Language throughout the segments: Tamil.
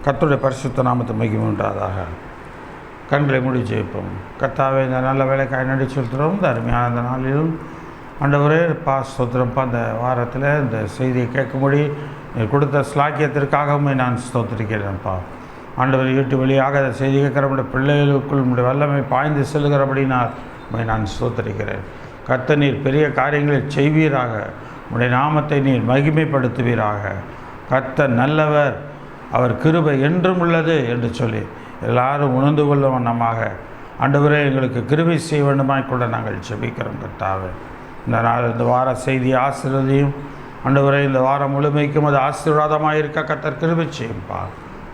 கர்த்தருடைய பரிசுத்த நாமத்தை மகிமை உண்டாதாக. கண்களை மூடி ஜெபிப்போம். கர்த்தாவே, இந்த நல்ல வேலைக்காய் நடி செலுத்துகிறோம். இந்த அருமையான அந்த நாளிலும் ஆண்டவரே ஸ்தோத்திரம்ப்பா. இந்த வாரத்தில் இந்த செய்தியை கேட்கும்படி கொடுத்த ஸ்லாக்கியத்திற்காகவுமே நான் ஸ்தோத்திரிக்கிறேன்ப்பா. ஆண்டவர் யூடியூப் வழியாக அந்த செய்தி கேட்குற பிள்ளைகளுக்குள் நம்முடைய வல்லமை பாய்ந்து செல்கிறபடி நான் ஸ்தோத்திரிக்கிறேன். கர்த்தர், நீர் பெரிய காரியங்களை செய்வீராக. உடைய நாமத்தை நீர் மகிமைப்படுத்துவீராக. கர்த்தர் நல்லவர், அவர் கிருபை என்றும் உள்ளது என்று சொல்லி எல்லாரும் உணர்ந்து கொள்ளும் வண்ணமாக ஆண்டவரே எங்களுக்கு கிருபை செய்ய வேண்டுமாய் கூட நாங்கள் ஜெபிக்கிறோம். கர்த்தாவே, இந்த நாள் இந்த வார செய்தி ஆசீர்வதியும். ஆண்டவரே, இந்த வாரம் முழுமைக்கும் அது ஆசீர்வாதமாக இருக்க கர்த்தர் கிருபை செய்யும்பா.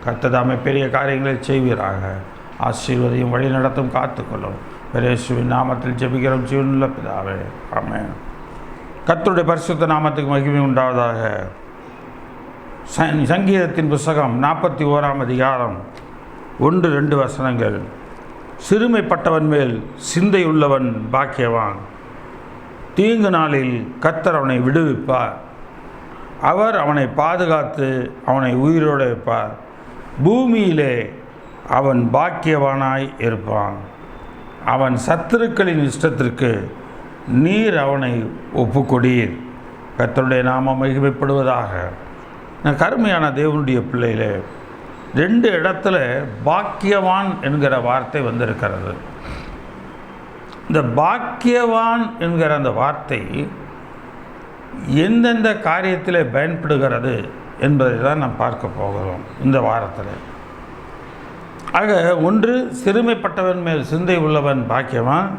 கர்த்தர் தாமே பெரிய காரியங்களை செய்வீராக. ஆசீர்வதியும், வழி நடத்தும், காத்துக்கொள்ளும். இயேசுவின் நாமத்தில் ஜெபிக்கிறோம் ஜீவனுள்ள பிதாவே, ஆமென். கர்த்தருடைய பரிசுத்த நாமத்துக்கு மகிமை உண்டாவதாக. சங்கீதத்தின் புஸ்தகம் 41ஆம் அதிகாரம் 1-2 வசனங்கள். சிறுமைப்பட்டவன் மேல் சிந்தையுள்ளவன் பாக்கியவான். தீங்கு நாளில் கர்த்தர் அவனை விடுவிப்பார். அவர் அவனை பாதுகாத்து அவனை உயிரோடு வைப்பார். பூமியிலே அவன் பாக்கியவானாய் இருப்பான். அவன் சத்துருக்களின் இஷ்டத்திற்கு நீர் அவனை ஒப்புக்கொடீர். கர்த்தருடைய நாமம் மகிமைப்படுவதாக. கருமையான தேவனுடைய பிள்ளையிலே 2 இடத்துல பாக்கியவான் என்கிற வார்த்தை வந்திருக்கிறது. இந்த பாக்கியவான் என்கிற அந்த வார்த்தை எந்தெந்த காரியத்தில் பயன்படுகிறது என்பதை தான் நாம் பார்க்க போகிறோம் இந்த வாரத்தில். ஆக, ஒன்று, சிறுமைப்பட்டவன் மேல் சிந்தை உள்ளவன் பாக்கியவான்.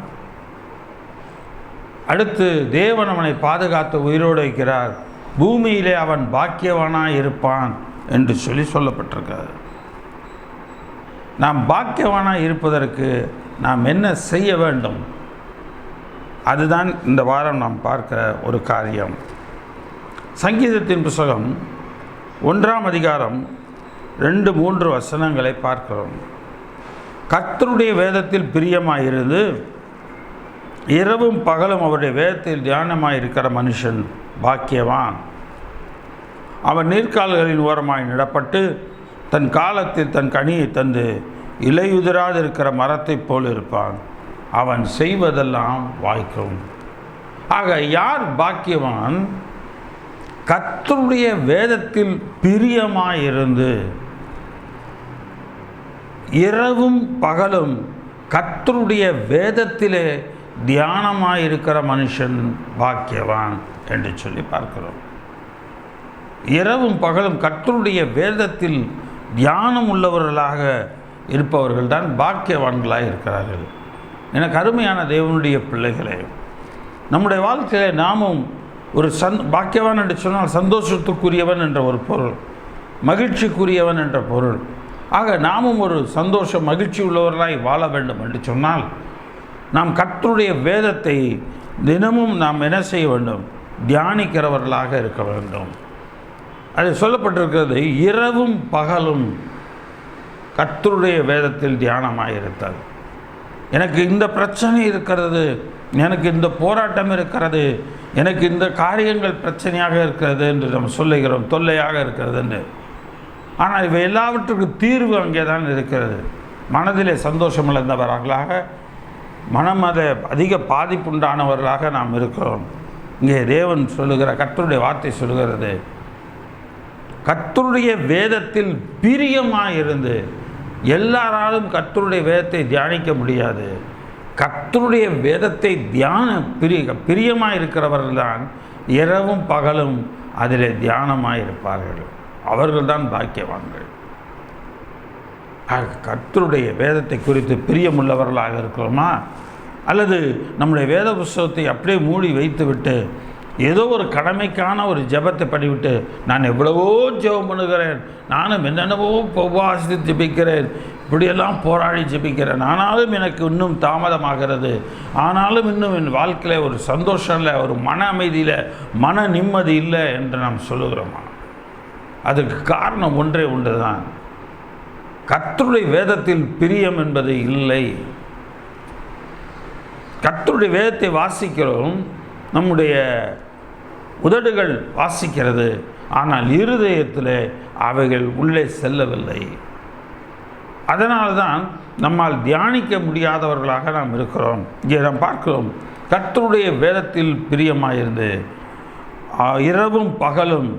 அடுத்து, தேவன் அவனை பாதுகாத்து உயிரோடு வைக்கிறார். பூமியிலே அவன் பாக்கியவானாய் இருப்பான் என்று சொல்லப்பட்டிருக்கிறது. நாம் பாக்கியவானாய் இருப்பதற்கு நாம் என்ன செய்ய வேண்டும்? அதுதான் இந்த வாரம் நாம் பார்க்கிற ஒரு காரியம். சங்கீதத்தின் புஸ்தகம் 1ஆம் அதிகாரம் 2-3 வசனங்களை பார்க்கிறோம். கர்த்தருடைய வேதத்தில் பிரியமாயிருந்து இரவும் பகலும் அவருடைய வேதத்தில் தியானமாயிருக்கிற மனுஷன் பாக்கியவான். அவன் நீர்க்கால்களின் ஓரமாய் நடப்பட்டு தன் காலத்தில் தன் கனியை தந்து இலையுதிராதிருக்கிற மரத்தைப் போல் இருப்பான். அவன் செய்வதெல்லாம் வாய்க்கும். ஆக, யார் பாக்கியவான்? கர்த்தருடைய வேதத்தில் பிரியமாயிருந்து இரவும் பகலும் கர்த்தருடைய வேதத்திலே தியானமாயிருக்கிற மனுஷன் பாக்கியவான் என்று சொல்லி பார்க்கிறோம். இரவும் பகலும் கர்த்தருடைய வேதத்தில் தியானம் உள்ளவர்களாக இருப்பவர்கள் தான் பாக்கியவான்களாக இருக்கிறார்கள். எனக்கு அருமையான தேவனுடைய பிள்ளைகளே, நம்முடைய வாழ்க்கையில் நாமும் ஒரு பாக்கியவான் என்று சொன்னால் சந்தோஷத்துக்குரியவன் என்ற ஒரு பொருள், மகிழ்ச்சிக்குரியவன் என்ற பொருள். ஆக, நாமும் ஒரு சந்தோஷம் மகிழ்ச்சி உள்ளவர்களாய் வாழ வேண்டும் என்று சொன்னால் நாம் கர்த்தருடைய வேதத்தை தினமும் நாம் என்ன செய்ய வேண்டும்? தியானிக்கிறவர்களாக இருக்க வேண்டும். அது சொல்லப்பட்டிருக்கிறது, இரவும் பகலும் கர்த்தருடைய வேதத்தில் தியானமாயிருத்தல். எனக்கு இந்த பிரச்சனை இருக்கிறது, எனக்கு இந்த போராட்டம் இருக்கிறது, எனக்கு இந்த காரியங்கள் பிரச்சனையாக இருக்கிறது என்று நம்ம சொல்லுகிறோம், தொல்லையாக இருக்கிறது என்று. ஆனால் இவை எல்லாவற்றுக்கும் தீர்வு அங்கே தான் இருக்கிறது. மனதிலே சந்தோஷம் இழந்தவர்களாக, மனம் அதை அதிக பாதிப்புண்டானவர்களாக நாம் இருக்கிறோம். இங்கே தேவன் சொல்லுகிற கர்த்தருடைய வார்த்தை சொல்லுகிறது, கர்த்தருடைய வேதத்தில் பிரியமாயிருந்து. எல்லாராலும் கர்த்தருடைய வேதத்தை தியானிக்க முடியாது. கர்த்தருடைய வேதத்தை பிரியமாக இருக்கிறவர்கள்தான் இரவும் பகலும் அதில் தியானமாக இருப்பார்கள். அவர்கள்தான் பாக்கியவான்கள். கர்த்தருடைய வேதத்தை குறித்து பிரியமுள்ளவர்களாக இருக்கிறோமா, அல்லது நம்முடைய வேத புஸ்தகத்தை அப்படியே மூடி வைத்துவிட்டு ஏதோ ஒரு கடமைக்கான ஒரு ஜெபத்தை பண்ணிவிட்டு நான் எவ்வளவோ ஜெபம் பண்ணுகிறேன், நானும் என்னென்னவோ உபவாசித்து ஜெபிக்கிறேன், இப்படியெல்லாம் போராடி ஜெபிக்கிறேன், ஆனாலும் எனக்கு இன்னும் தாமதமாகிறது, ஆனாலும் இன்னும் என் வாழ்க்கையில் ஒரு சந்தோஷம் இல்லை, ஒரு மன அமைதியில் மன நிம்மதி இல்லை என்று நாம் சொல்லுகிறோமா? அதுக்கு காரணம் ஒன்றே ஒன்று தான், கர்த்தருடைய வேதத்தில் பிரியம் என்பது இல்லை. கர்த்தருடைய வேதத்தை வாசிக்கிறோம், நம்முடைய உதடுகள் வாசிக்கிறது, ஆனால் இருதயத்தில் அவைகள் உள்ளே செல்லவில்லை. அதனால்தான் நம்மால் தியானிக்க முடியாதவர்களாக நாம் இருக்கிறோம். இங்கே நாம் பார்க்கிறோம், கர்த்தருடைய வேதத்தில் பிரியமாயிருந்து இரவும் பகலும்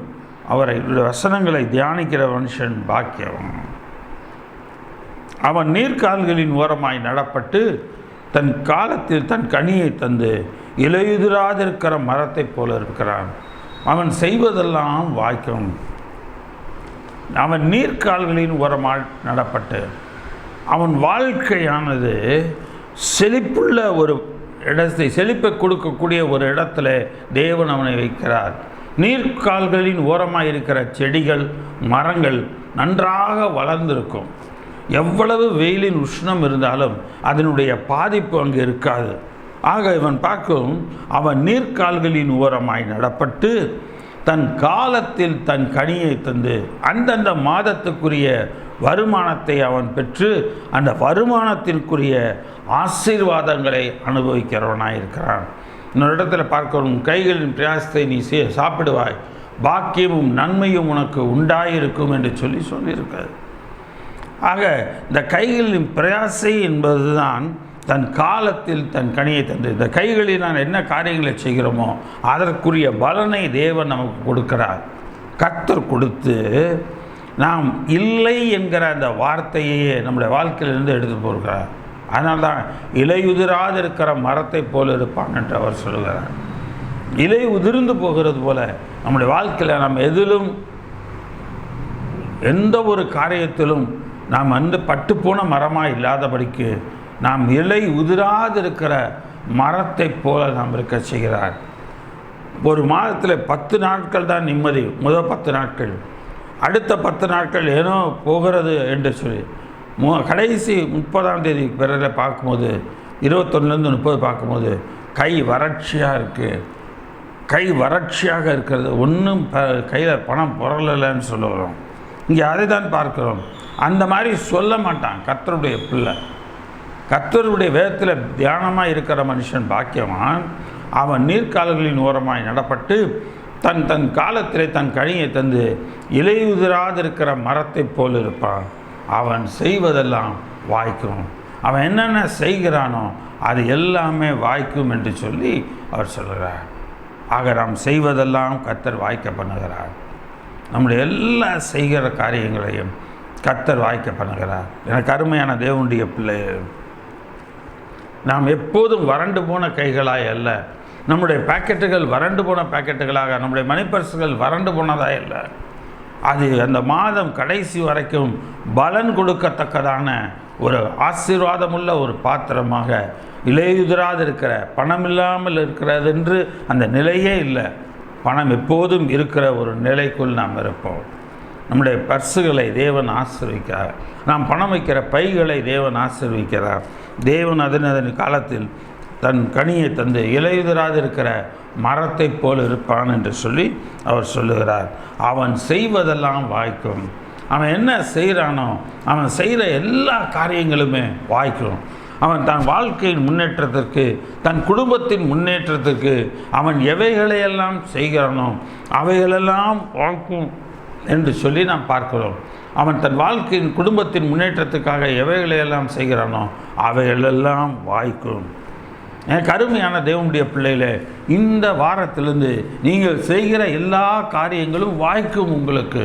அவரை வசனங்களை தியானிக்கிற மனுஷன் பாக்கியவன். அவன் நீர்க்கால்களின் ஓரமாய் நடப்பட்டு தன் காலத்தில் தன் கனியை தந்து இலையுதிராதிருக்கிற மரத்தை போல இருக்கிறான். அவன் செய்வதெல்லாம் வாய்க்கும். அவன் நீர்க்கால்களின் ஓரமாய் நடப்பட்டு அவன் வாழ்க்கையானது செழிப்புள்ள ஒரு இடத்தை, செழிப்பை கொடுக்கக்கூடிய ஒரு இடத்துல தேவன் அவனை வைக்கிறார். நீர்க்கால்களின் ஓரமாக இருக்கிற செடிகள் மரங்கள் நன்றாக வளர்ந்திருக்கும். எவ்வளவு வெயிலின் உஷ்ணம் இருந்தாலும் அதனுடைய பாதிப்பு அங்கு இருக்காது. ஆக இவன் பார்க்கும், அவன் நீர்க்கால்களின் ஓரமாய் நடப்பட்டு தன் காலத்தில் தன் கனியை தந்து அந்தந்த மாதத்துக்குரிய வருமானத்தை அவன் பெற்று அந்த வருமானத்திற்குரிய ஆசீர்வாதங்களை அனுபவிக்கிறவனாக இருக்கிறான். இன்னொரு இடத்துல பார்க்கிறோம், கைகளின் பிரயாசத்தை நீ சாப்பிடுவாய், பாக்கியமும் நன்மையும் உனக்கு உண்டாயிருக்கும் என்று சொல்லியிருக்காது. ஆக இந்த கைகளின் பிரயாசை என்பதுதான் தன் காலத்தில் தன் கனியை தந்து, இந்த கைகளில் நான் என்ன காரியங்களை செய்கிறோமோ அதற்குரிய பலனை தேவன் நமக்கு கொடுக்கிறார். கர்த்தர் கொடுத்து நாம் இல்லை என்கிற அந்த வார்த்தையே நம்முடைய வாழ்க்கையிலிருந்து எடுத்து போகிறார். அதனால்தான் இலையுதிராது இருக்கிற மரத்தை போல இருப்பான் என்று அவர் சொல்கிறார். இலை உதிர்ந்து போகிறது போல நம்முடைய வாழ்க்கையில் நாம் எதிலும் எந்த ஒரு காரியத்திலும் நாம் பட்டுப்போன மரமாக இல்லாதபடிக்கு நாம் இலை உதிராது இருக்கிற மரத்தை போல நாம் இருக்க செய்கிறார். ஒரு மாதத்தில் 10 நாட்கள் தான் நிம்மதி, முதல் 10 நாட்கள், அடுத்த 10 நாட்கள் ஏனோ போகிறது என்று சொல்லி கடைசி 30ஆம் தேதி பிறகு பார்க்கும்போது 21லேருந்து 30 பார்க்கும்போது கை வறட்சியாக இருக்குது. கை வறட்சியாக இருக்கிறது, ஒன்றும் கையில் பணம் புரளலைன்னு சொல்லுகிறோம். இங்கே அதை தான் பார்க்கிறோம். அந்த மாதிரி சொல்ல மாட்டான் கர்த்தருடைய பிள்ளை. கர்த்தருடைய வேதத்தில் தியானமாக இருக்கிற மனுஷன் பாக்கியவான். அவன் நீர்க்கால்களின் ஓரமாய் நடப்பட்டு தன் தன் காலத்திலே தன் கனியை தந்து இலையுதிராதிருக்கிற மரத்தை போல் இருப்பான். அவன் செய்வதெல்லாம் வாய்க்கும். அவன் என்னென்ன செய்கிறானோ அது எல்லாமே வாய்க்கும் என்று சொல்லி அவர் சொல்கிறார். ஆக நாம் செய்வதெல்லாம் கர்த்தர் வாய்க்க பண்ணுகிறார். நம்முடைய எல்லா செய்கிற காரியங்களையும் கர்த்தர் வாய்க்க பண்ணுகிறார். எனக்கு அருமையான தேவனுடைய பிள்ளை, நாம் எப்போதும் வறண்டு போன கைகளாய் அல்ல, நம்முடைய பாக்கெட்டுகள் வறண்டு போன பாக்கெட்டுகளாக, நம்முடைய மணிப்பர்சுகள் வறண்டு போனதாக இல்லை, அது அந்த மாதம் கடைசி வரைக்கும் பலன் கொடுக்கத்தக்கதான ஒரு ஆசீர்வாதமுள்ள ஒரு பாத்திரமாக இலையுதிராது இருக்கிற, பணம் இல்லாமல் இருக்கிறது என்று அந்த நிலையே இல்லை, பணம் எப்போதும் இருக்கிற ஒரு நிலைக்குள் நாம் இருப்போம். நம்முடைய பர்சுகளை தேவன் ஆசீர்வதிக்கிறார். நாம் பணம் வைக்கிற பைகளை தேவன் ஆசீர்வதிக்கிறார். தேவன் அதன் காலத்தில் தன் கனியை தந்து இலையுதிராது இருக்கிற மரத்தை போல் இருப்பான் என்று சொல்லி அவர் சொல்லுகிறார். அவன் செய்வதெல்லாம் வாய்க்கும். அவன் என்ன செய்கிறானோ அவன் செய்கிற எல்லா காரியங்களுமே வாய்க்கும். அவன் தன் வாழ்க்கையின் முன்னேற்றத்திற்கு, தன் குடும்பத்தின் முன்னேற்றத்திற்கு அவன் எவைகளையெல்லாம் செய்கிறானோ அவைகளெல்லாம் வாய்க்கும் என்று சொல்லி நாம் பார்க்கிறோம். அவன் தன் வாழ்க்கையின் குடும்பத்தின் முன்னேற்றத்துக்காக எவைகளையெல்லாம் செய்கிறானோ அவைகளெல்லாம் வாய்க்கும். எனக்கு அருமையான தேவனுடைய பிள்ளைகளே, இந்த வாரத்திலிருந்து நீங்கள் செய்கிற எல்லா காரியங்களும் வாய்க்கும். உங்களுக்கு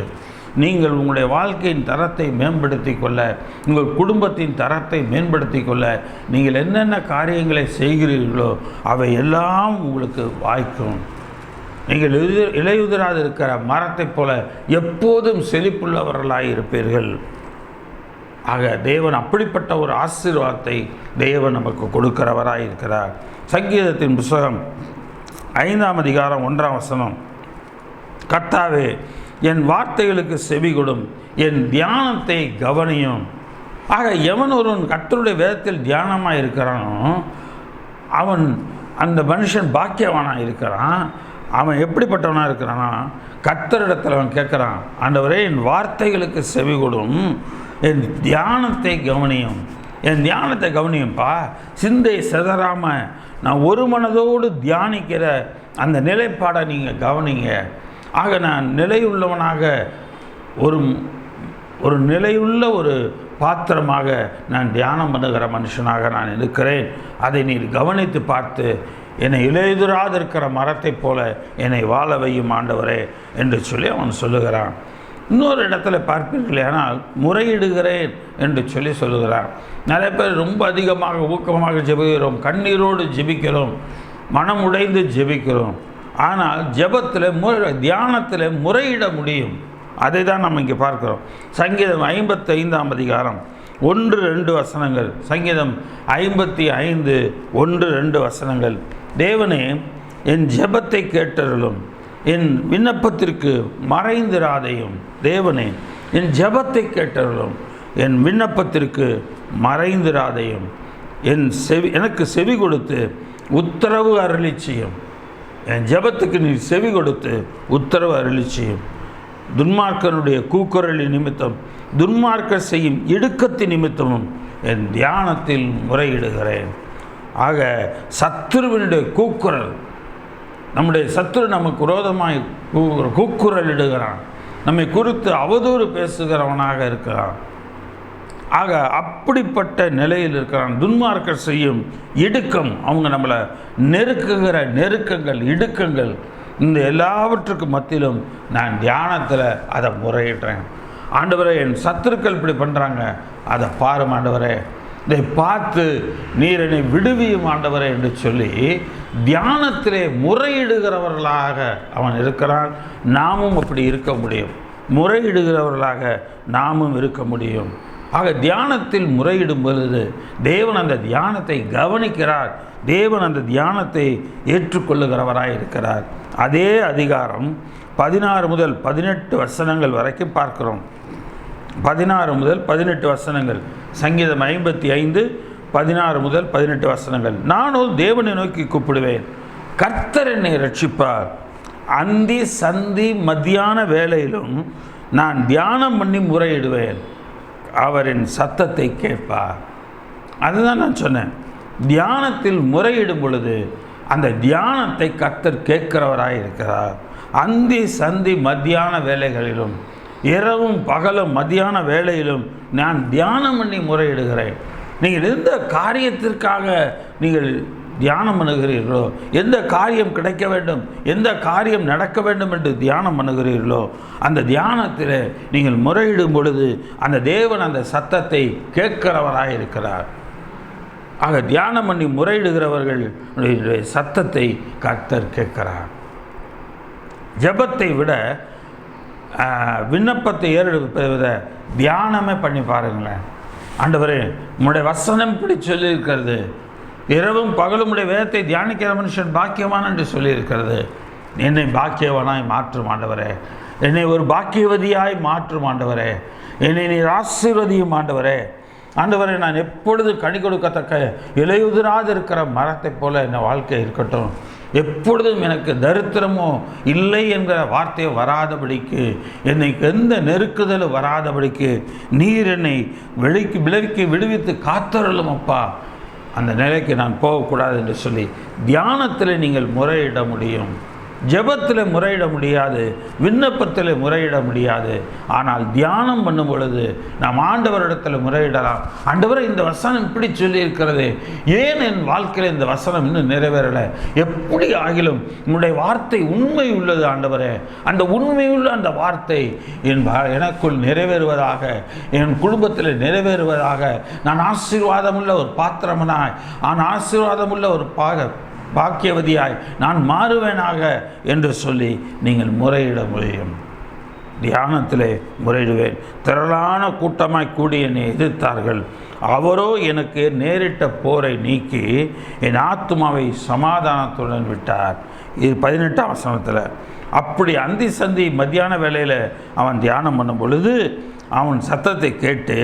நீங்கள் உங்களுடைய வாழ்க்கையின் தரத்தை மேம்படுத்தி கொள்ள, உங்கள் குடும்பத்தின் தரத்தை மேம்படுத்தி கொள்ள நீங்கள் என்னென்ன காரியங்களை செய்கிறீர்களோ அவை எல்லாம் உங்களுக்கு வாய்க்கும். நீங்கள் இலையுதிராது இருக்கிற மரத்தைப் போல எப்போதும் செழிப்புள்ளவர்களாக இருப்பீர்கள். ஆக தேவன் அப்படிப்பட்ட ஒரு ஆசீர்வாதத்தை தேவன் நமக்கு கொடுக்கிறவராக இருக்கிறார். சங்கீதத்தின் புத்தகம் 5ஆம் அதிகாரம் 1ஆம் வசனம், கர்த்தாவே என் வார்த்தைகளுக்கு செவி கொடும், என் தியானத்தை கவனியும். ஆக எவன் ஒருவன் கர்த்தருடைய வேதத்தில் தியானமாக இருக்கிறானோ அவன், அந்த மனுஷன் பாக்கியவானாக இருக்கிறான். அவன் எப்படிப்பட்டவனாக இருக்கிறான்னா, கர்த்தரிடத்தில் அவன் கேட்குறான், ஆண்டவரே என் வார்த்தைகளுக்கு செவி கொடும், என் தியானத்தை கவனியும். என் தியானத்தை கவனியும்ப்பா. சிந்தை சிதறாமல் நான் ஒரு மனதோடு தியானிக்கிற அந்த நிலைப்பாடை நீங்கள் கவனிங்க. ஆக நான் நிலையுள்ளவனாக, ஒரு நிலையுள்ள ஒரு பாத்திரமாக நான் தியானம் பண்ணுகிற மனுஷனாக நான் இருக்கிறேன். அதை நீர் கவனித்து பார்த்து என்னை இலையுதிராது இருக்கிற மரத்தைப் போல என்னை வாழ வையும் ஆண்டவரே என்று சொல்லி அவன் சொல்லுகிறான். இன்னொரு இடத்துல பார்ப்பீர்களே, ஆனால் முறையிடுகிறேன் என்று சொல்லி சொல்லுகிறான். நிறைய பேர் ரொம்ப அதிகமாக ஊக்கமாக ஜெபிக்கிறோம், கண்ணீரோடு ஜெபிக்கிறோம், மனம் உடைந்து ஜெபிக்கிறோம். ஆனால் ஜெபத்தில் தியானத்தில் முறையிட முடியும். அதை தான் நம்ம இங்கே பார்க்குறோம். சங்கீதம் 55ஆம் அதிகாரம் 1-2 வசனங்கள். சங்கீதம் 55 1-2 வசனங்கள். தேவனே என் ஜெபத்தை கேட்டருளும், என் விண்ணப்பத்திற்கு மறைந்திராதையும். தேவனே என் ஜெபத்தை கேட்டருளும், என் விண்ணப்பத்திற்கு மறைந்திராதையும். எனக்கு செவி கொடுத்து உத்தரவு அருளி செய்யும். என் ஜெபத்துக்கு நீ செவி கொடுத்து உத்தரவு அருளி செய்யும். துன்மார்க்கனுடைய கூக்குரலின் நிமித்தம், துன்மார்க்கர் செய்யும் இடுக்கத்தின் நிமித்தமும் என் தியானத்தில் முறையிடுகிறேன். ஆக சத்துருவினுடைய கூக்குரல், நம்முடைய சத்துரு நமக்கு விரோதமாய் கூக்குரல் இடுகிறான், நம்மை குறித்து அவதூறு பேசுகிறவனாக இருக்கிறான். ஆக அப்படிப்பட்ட நிலையில் இருக்கிறான். துன்மார்க்கர் செய்யும் இடுக்கம், அவங்க நம்மளை நெருக்குகிற நெருக்கங்கள், இடுக்கங்கள், இந்த எல்லாவற்றுக்கும் மத்தியிலும் நான் தியானத்தில் அதை முறையிடுறேன். ஆண்டவரே என் சத்துருக்கள் இப்படி பண்ணுறாங்க, அதை பாரும் ஆண்டவரே, இதை பார்த்து நீர் என்னை விடுவியும் ஆண்டவரே என்று சொல்லி தியானத்திலே முறையிடுகிறவர்களாக அவன் இருக்கிறான். நாமும் அப்படி இருக்க முடியும், முறையிடுகிறவர்களாக நாமும் இருக்க முடியும். ஆக தியானத்தில் முறையிடும் பொழுது தேவன் அந்த தியானத்தை கவனிக்கிறார், தேவன் அந்த தியானத்தை ஏற்றுக்கொள்ளுகிறவராய் இருக்கிறார். அதே அதிகாரம் 16 முதல் 18 வசனங்கள் வரைக்கும் பார்க்கிறோம். 16 முதல் 18 வசனங்கள். சங்கீதம் 55 16 முதல் 18 வசனங்கள். நானும் தேவனை நோக்கி கூப்பிடுவேன், கர்த்தர் என்னை ரட்சிப்பார். அந்தி சந்தி மத்தியான வேளையிலும் நான் தியானம் பண்ணி முறையிடுவேன், அவரின் சத்தத்தை கேட்பார். அதுதான் நான் சொன்னேன். தியானத்தில் முறையிடும் பொழுது அந்த தியானத்தை கர்த்தர் கேட்கிறவராய் இருக்கிறார். அந்தி சந்தி மத்தியான வேளைகளிலும், இரவும் பகலும் மத்தியான வேளையிலும் நான் தியானம் பண்ணி முறையிடுகிறேன். நீங்கள் எந்த காரியத்திற்காக நீங்கள் தியானம் பண்ணுகிறீர்களோ, எந்த காரியம் கிடைக்க வேண்டும், எந்த காரியம் நடக்க வேண்டும் என்று தியானம் பண்ணுகிறீர்களோ, அந்த தியானத்தில் நீங்கள் முறையிடும் பொழுது அந்த தேவன் அந்த சத்தத்தை கேட்கிறவராக இருக்கிறார். ஆக தியானம் பண்ணி முறையிடுகிறவர்கள் சத்தத்தை கர்த்தர் கேட்கிறார். ஜெபத்தை விட விண்ணப்பத்தை ஏறெடுப்பதை விட தியானமே பண்ணி பாருங்களேன். ஆண்டவரே உம்முடைய வசனம் இப்படி சொல்லியிருக்கிறது, இரவும் பகலும் உடைய வேதத்தை தியானிக்கிற மனுஷன் பாக்கியவான் என்று சொல்லியிருக்கிறது. என்னை பாக்கியவனாய் மாற்றும் ஆண்டவரே, என்னை ஒரு பாக்கியவதியாய் மாற்றும் ஆண்டவரே, என்னை நீர் ஆசீர்வதியும் ஆண்டவரே. ஆண்டவரே நான் எப்பொழுது கனி கொடுக்கத்தக்க இலையுதிராது இருக்கிற மரத்தைப் போல என் வாழ்க்கை இருக்கட்டும். எப்பொழுதும் எனக்கு தரித்திரமோ இல்லை என்கிற வார்த்தையை வராதபடிக்கு, என்னை எந்த நெருக்குதலும் வராதபடிக்கு நீர் என்னை விலக்கி விடுவித்து காத்தருளும் அப்பா. அந்த நிலைக்கு நான் போகக்கூடாது என்று சொல்லி தியானத்தில் நீங்கள் முறையிட முடியும். ஜெபத்தில் முறையிட முடியாது, விண்ணப்பத்தில் முறையிட முடியாது. ஆனால் தியானம் பண்ணும் பொழுது நாம் ஆண்டவரிடத்தில் முறையிடலாம். ஆண்டவரை, இந்த வசனம் இப்படி சொல்லியிருக்கிறது, ஏன் என் வாழ்க்கையில் இந்த வசனம் இன்னும் நிறைவேறலை? எப்படி ஆகிலும் உன்னுடைய வார்த்தை உண்மை உள்ளது ஆண்டவரே, அந்த உண்மையுள்ள அந்த வார்த்தை எனக்குள் நிறைவேறுவதாக, என் குடும்பத்தில் நிறைவேறுவதாக, நான் ஆசீர்வாதமுள்ள ஒரு பாத்திரமனாய், நான் ஆசீர்வாதமுள்ள ஒரு பாக்கியவதியாய் நான் மாறுவேனாக என்று சொல்லி நீங்கள் முறையிட முடியும். தியானத்திலே முறையிடுவேன். திரளான கூட்டமாய் கூடி என்னை எதிர்த்தார்கள். அவரோ எனக்கு நேரிட்ட போரை நீக்கி என் ஆத்துமாவை சமாதானத்துடன் விட்டார். இது 18ஆம் வசனத்தில். அப்படி அந்தி சந்தி மத்தியான வேளையில் அவன் தியானம் பண்ணும் பொழுது அவன் சத்தத்தை கேட்டு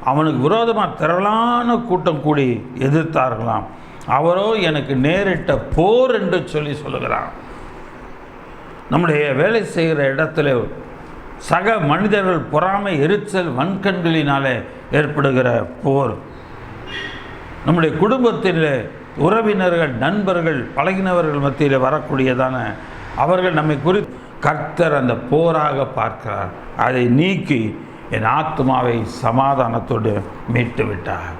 அவனுக்கு விரோதமாக திரளான கூட்டம் கூடி எதிர்த்தார்களாம். அவரோ எனக்கு நேரிட்ட போர் என்று சொல்லி சொல்லுகிறான். நம்முடைய வேலை செய்கிற இடத்துல சக மனிதர்கள் பொறாமை, எரிச்சல், வன்கண்களினாலே ஏற்படுகிற போர், நம்முடைய குடும்பத்தில் உறவினர்கள், நண்பர்கள், பழகினவர்கள் மத்தியில் வரக்கூடியதான அவர்கள் நம்மை குறித்து கர்த்தர் அந்த போராக பார்க்கிறார். அதை நீக்கி என் ஆத்மாவை சமாதானத்தோடு மீட்டு விட்டார்.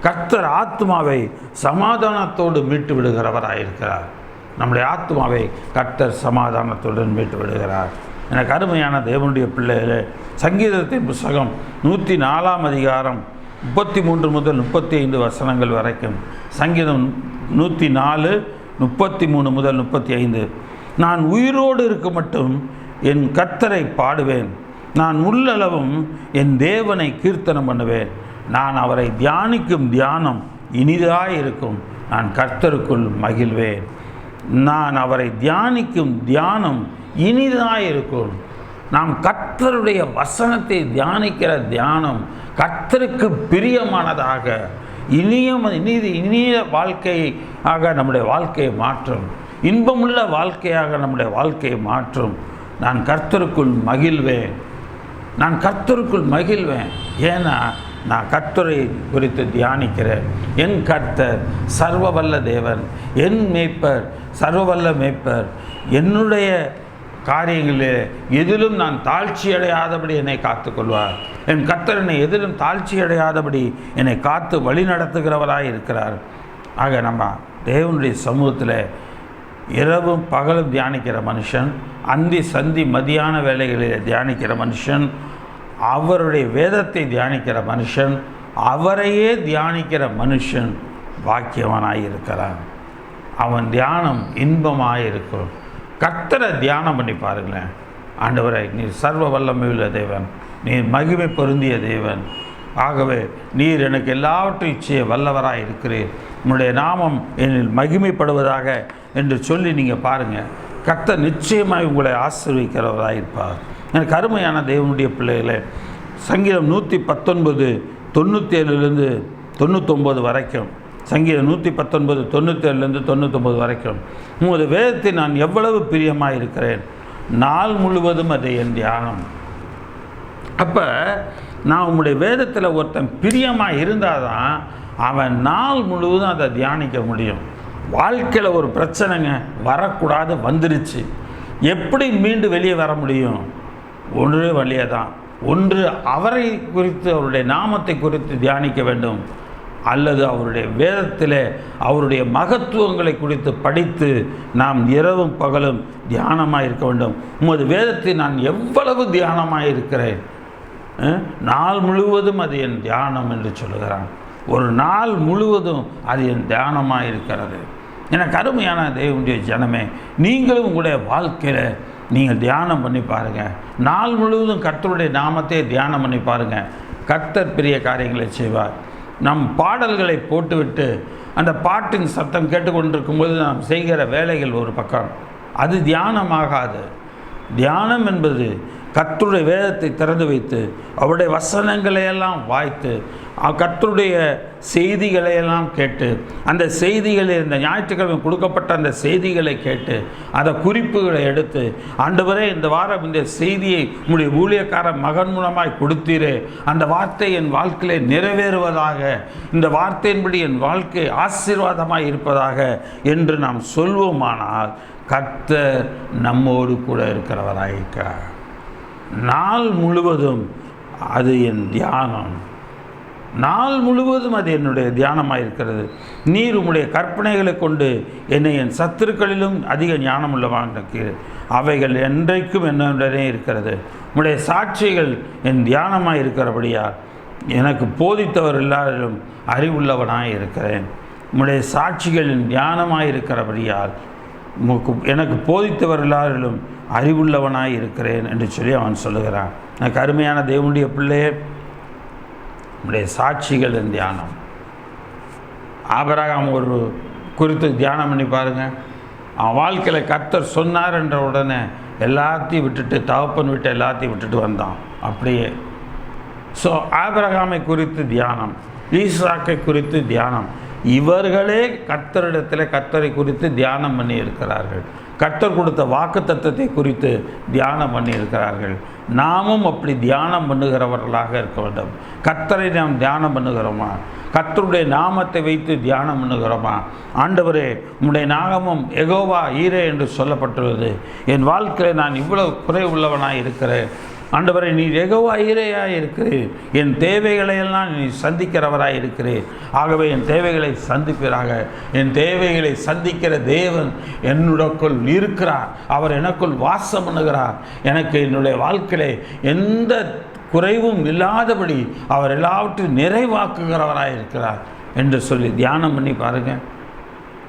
கர்த்தர் ஆத்மாவை சமாதானத்தோடு மீட்டு விடுகிறவராயிருக்கிறார். நம்முடைய ஆத்மாவை கர்த்தர் சமாதானத்துடன் மீட்டு விடுகிறார். எனக்கு அருமையான தேவனுடைய பிள்ளைகளே, சங்கீதத்தின் புஸ்தகம் 104ஆம் அதிகாரம் 33 முதல் 35 வசனங்கள் வரைக்கும். சங்கீதம் 104, 33 முதல் 35. நான் உயிரோடு இருக்க மட்டும் என் கர்த்தரை பாடுவேன், நான் உள்ளளவும் என் தேவனை கீர்த்தனம் பண்ணுவேன். நான் அவரை தியானிக்கும் தியானம் இனிதாயிருக்கும், நான் கர்த்தருக்குள் மகிழ்வேன். நான் அவரை தியானிக்கும் தியானம் இனிதாயிருக்கும். நாம் கர்த்தருடைய வசனத்தை தியானிக்கிற தியானம் கர்த்தருக்கு பிரியமானதாக இனிய வாழ்க்கையாக நம்முடைய வாழ்க்கையை மாற்றும். இன்பமுள்ள வாழ்க்கையாக நம்முடைய வாழ்க்கையை மாற்றும். நான் கர்த்தருக்குள் மகிழ்வேன், நான் கர்த்தருக்குள் மகிழ்வேன். ஏன்னா நான் கர்த்தரை குறித்து தியானிக்கிறேன். என் கர்த்தர் சர்வவல்ல தேவன், என் மேய்ப்பர், சர்வவல்ல மேய்ப்பர். என்னுடைய காரியங்களில் எதிலும் நான் தாழ்ச்சி அடையாதபடி என்னை காத்துக்கொள்வார். என் கர்த்தர் என்னை எதிலும் தாழ்ச்சி அடையாதபடி என்னை காத்து வழி நடத்துகிறவராக இருக்கிறார். ஆக நம்ம தேவனுடைய சமூகத்தில் இரவும் பகலும் தியானிக்கிற மனுஷன், அந்தி சந்தி மதியான வேலைகளில் தியானிக்கிற மனுஷன், அவருடைய வேதத்தை தியானிக்கிற மனுஷன், அவரையே தியானிக்கிற மனுஷன் பாக்கியவானாயிருக்கிறான். அவன் தியானம் இன்பமாயிருக்கும். கர்த்தரை தியானம் பண்ணி பாருங்களேன். ஆண்டவரை, நீர் சர்வ வல்லமையுள்ள தேவன், நீர் மகிமை பொருந்திய தேவன். ஆகவே நீர் எனக்கு எல்லாவற்றையும் செய்ய வல்லவராக இருக்கிறீர், உன்னுடைய நாமம் என்னில் மகிமைப்படுவதாக என்று சொல்லி நீங்கள் பாருங்கள். கர்த்தர் நிச்சயமாய் உங்களை ஆசீர்வதிக்கிறவராக இருப்பார். எனக்கு அருமையான தேவனுடைய பிள்ளைகளே, சங்கீதம் 119 97லேருந்து 99 வரைக்கும், சங்கீதம் 119 97லேருந்து 99 வரைக்கும். உமது வேதத்தை நான் எவ்வளவு பிரியமாக இருக்கிறேன், நாள் முழுவதும் அது என் தியானம். அப்போ நான் உங்களுடைய வேதத்தில் ஒருத்தன் பிரியமாக இருந்தால் தான் அவன் நாள் முழுவதும் அதை தியானிக்க முடியும். வாழ்க்கையில் ஒரு பிரச்சனைங்க வரக்கூடாது, வந்துருச்சு, எப்படி மீண்டு வெளியே வர முடியும்? ஒன்றே வழியே தான். ஒன்று அவரை குறித்து, அவருடைய நாமத்தை குறித்து தியானிக்க வேண்டும், அல்லது அவருடைய வேதத்தில் அவருடைய மகத்துவங்களை குறித்து படித்து நாம் இரவும் பகலும் தியானமாக இருக்க வேண்டும். உமது வேதத்தை நான் எவ்வளவு தியானமாக இருக்கிறேன், நாள் முழுவதும் அது என் தியானம் என்று சொல்லுகிறான். ஒரு நாள் முழுவதும் அது என் தியானமாக இருக்கிறது. எனக்கு அருமையான தேவனுடைய ஜனமே, நீங்களும் உங்களுடைய வாழ்க்கையில் நீங்கள் தியானம் பண்ணி பாருங்கள். நாள் முழுவதும் கர்த்தருடைய நாமத்தை தியானம் பண்ணி பாருங்கள். கர்த்தர் பெரிய காரியங்களை செய்வார். நம் பாடல்களை போட்டுவிட்டு அந்த பாட்டின் சத்தம் கேட்டுக்கொண்டிருக்கும்போது நாம் செய்கிற வேலைகள் ஒரு பக்கம், அது தியானமாகாது. தியானம் என்பது கர்த்தருடைய வேதத்தை திறந்து வைத்து அவருடைய வசனங்களையெல்லாம் வாய்த்து கர்த்தருடைய செய்திகளையெல்லாம் கேட்டு அந்த செய்திகளில் இந்த ஞாயிற்றுக்கிழமை கொடுக்கப்பட்ட அந்த செய்திகளை கேட்டு அந்த குறிப்புகளை எடுத்து ஆண்டவரே இந்த வாரம் இந்த செய்தியை உங்களுடைய ஊழியக்கார மகன் மூலமாய் கொடுத்தீரே, அந்த வார்த்தை என் வாழ்க்கையிலே நிறைவேறுவதாக, இந்த வார்த்தையின்படி என் வாழ்க்கை ஆசீர்வாதமாய் இருப்பதாக என்று நாம் சொல்வோமானால் கர்த்தர் நம்மோடு கூட இருக்கிறவராயிருக்கிறார். நாள் முழுவதும் அது என் தியானம், நாள் முழுவதும் அது என்னுடைய தியானமாக இருக்கிறது. நீர் உம்முடைய கற்பனைகளை கொண்டு என்னை என் சத்துருக்களிலும் அதிக ஞானம் உள்ளவாங்க, அவைகள் என்றைக்கும் என்னுடனே இருக்கிறது. உம்முடைய சாட்சிகள் என் தியானமாக இருக்கிறபடியால் எனக்கு போதித்தவர் எல்லாரிலும் அறிவுள்ளவனாக இருக்கிறேன். உம்முடைய சாட்சிகள் என் தியானமாக இருக்கிறபடியால் எனக்கு போதித்தவர் எல்லாரிலும் அறிவுள்ளவனாய் இருக்கிறேன் என்று சொல்லி அவன் சொல்லுகிறான். எனக்கு அருமையான தேவனுடைய பிள்ளையே, நம்முடைய சாட்சிகள் தியானம். ஆபிரகாம் ஒரு குறித்து தியானம் பண்ணி பாருங்கள். அவன் வாழ்க்கையில் கர்த்தர் சொன்னார் என்ற உடனே எல்லாத்தையும் விட்டுட்டு, தகப்பன் விட்டு எல்லாத்தையும் விட்டுட்டு வந்தான் அப்படியே. ஸோ ஆபிரகாமை குறித்து தியானம், ஈசாக்கை குறித்து தியானம். இவர்களே கர்த்தரிடத்தில் கர்த்தரை குறித்து தியானம் பண்ணி இருக்கிறார்கள். கர்த்தர் கொடுத்த வாக்குத்தத்தத்தை குறித்து தியானம் பண்ணி இருக்கிறார்கள். நாமும் அப்படி தியானம் பண்ணுகிறவர்களாக இருக்க வேண்டும். கர்த்தரை நாம் தியானம் பண்ணுகிறோமா? கர்த்தருடைய நாமத்தை வைத்து தியானம் பண்ணுகிறோமா? ஆண்டவரே, உம்முடைய நாமம் யெகோவா ஈரே என்று சொல்லப்பட்டுள்ளது. என் வாழ்க்கையில் நான் இவ்வளவு குறை உள்ளவனாக இருக்கிறேன். ஆண்டவரை, நீர் யெகோவா ஈரேயாக இருக்கிறீர். என் தேவைகளையெல்லாம் நீ சந்திக்கிறவராக இருக்கிறீர். ஆகவே என் தேவைகளை சந்திப்பீராக. என் தேவைகளை சந்திக்கிற தேவன் என்னுடக்குள் இருக்கிறார். அவர் எனக்குள் வாசம் பண்ணுகிறார். எனக்கு என்னுடைய வாழ்க்கையிலே எந்த குறைவும் இல்லாதபடி அவர் எல்லாவற்றையும் நிறைவாக்குகிறவராக இருக்கிறார் என்று சொல்லி தியானம் பண்ணி பாருங்கள்.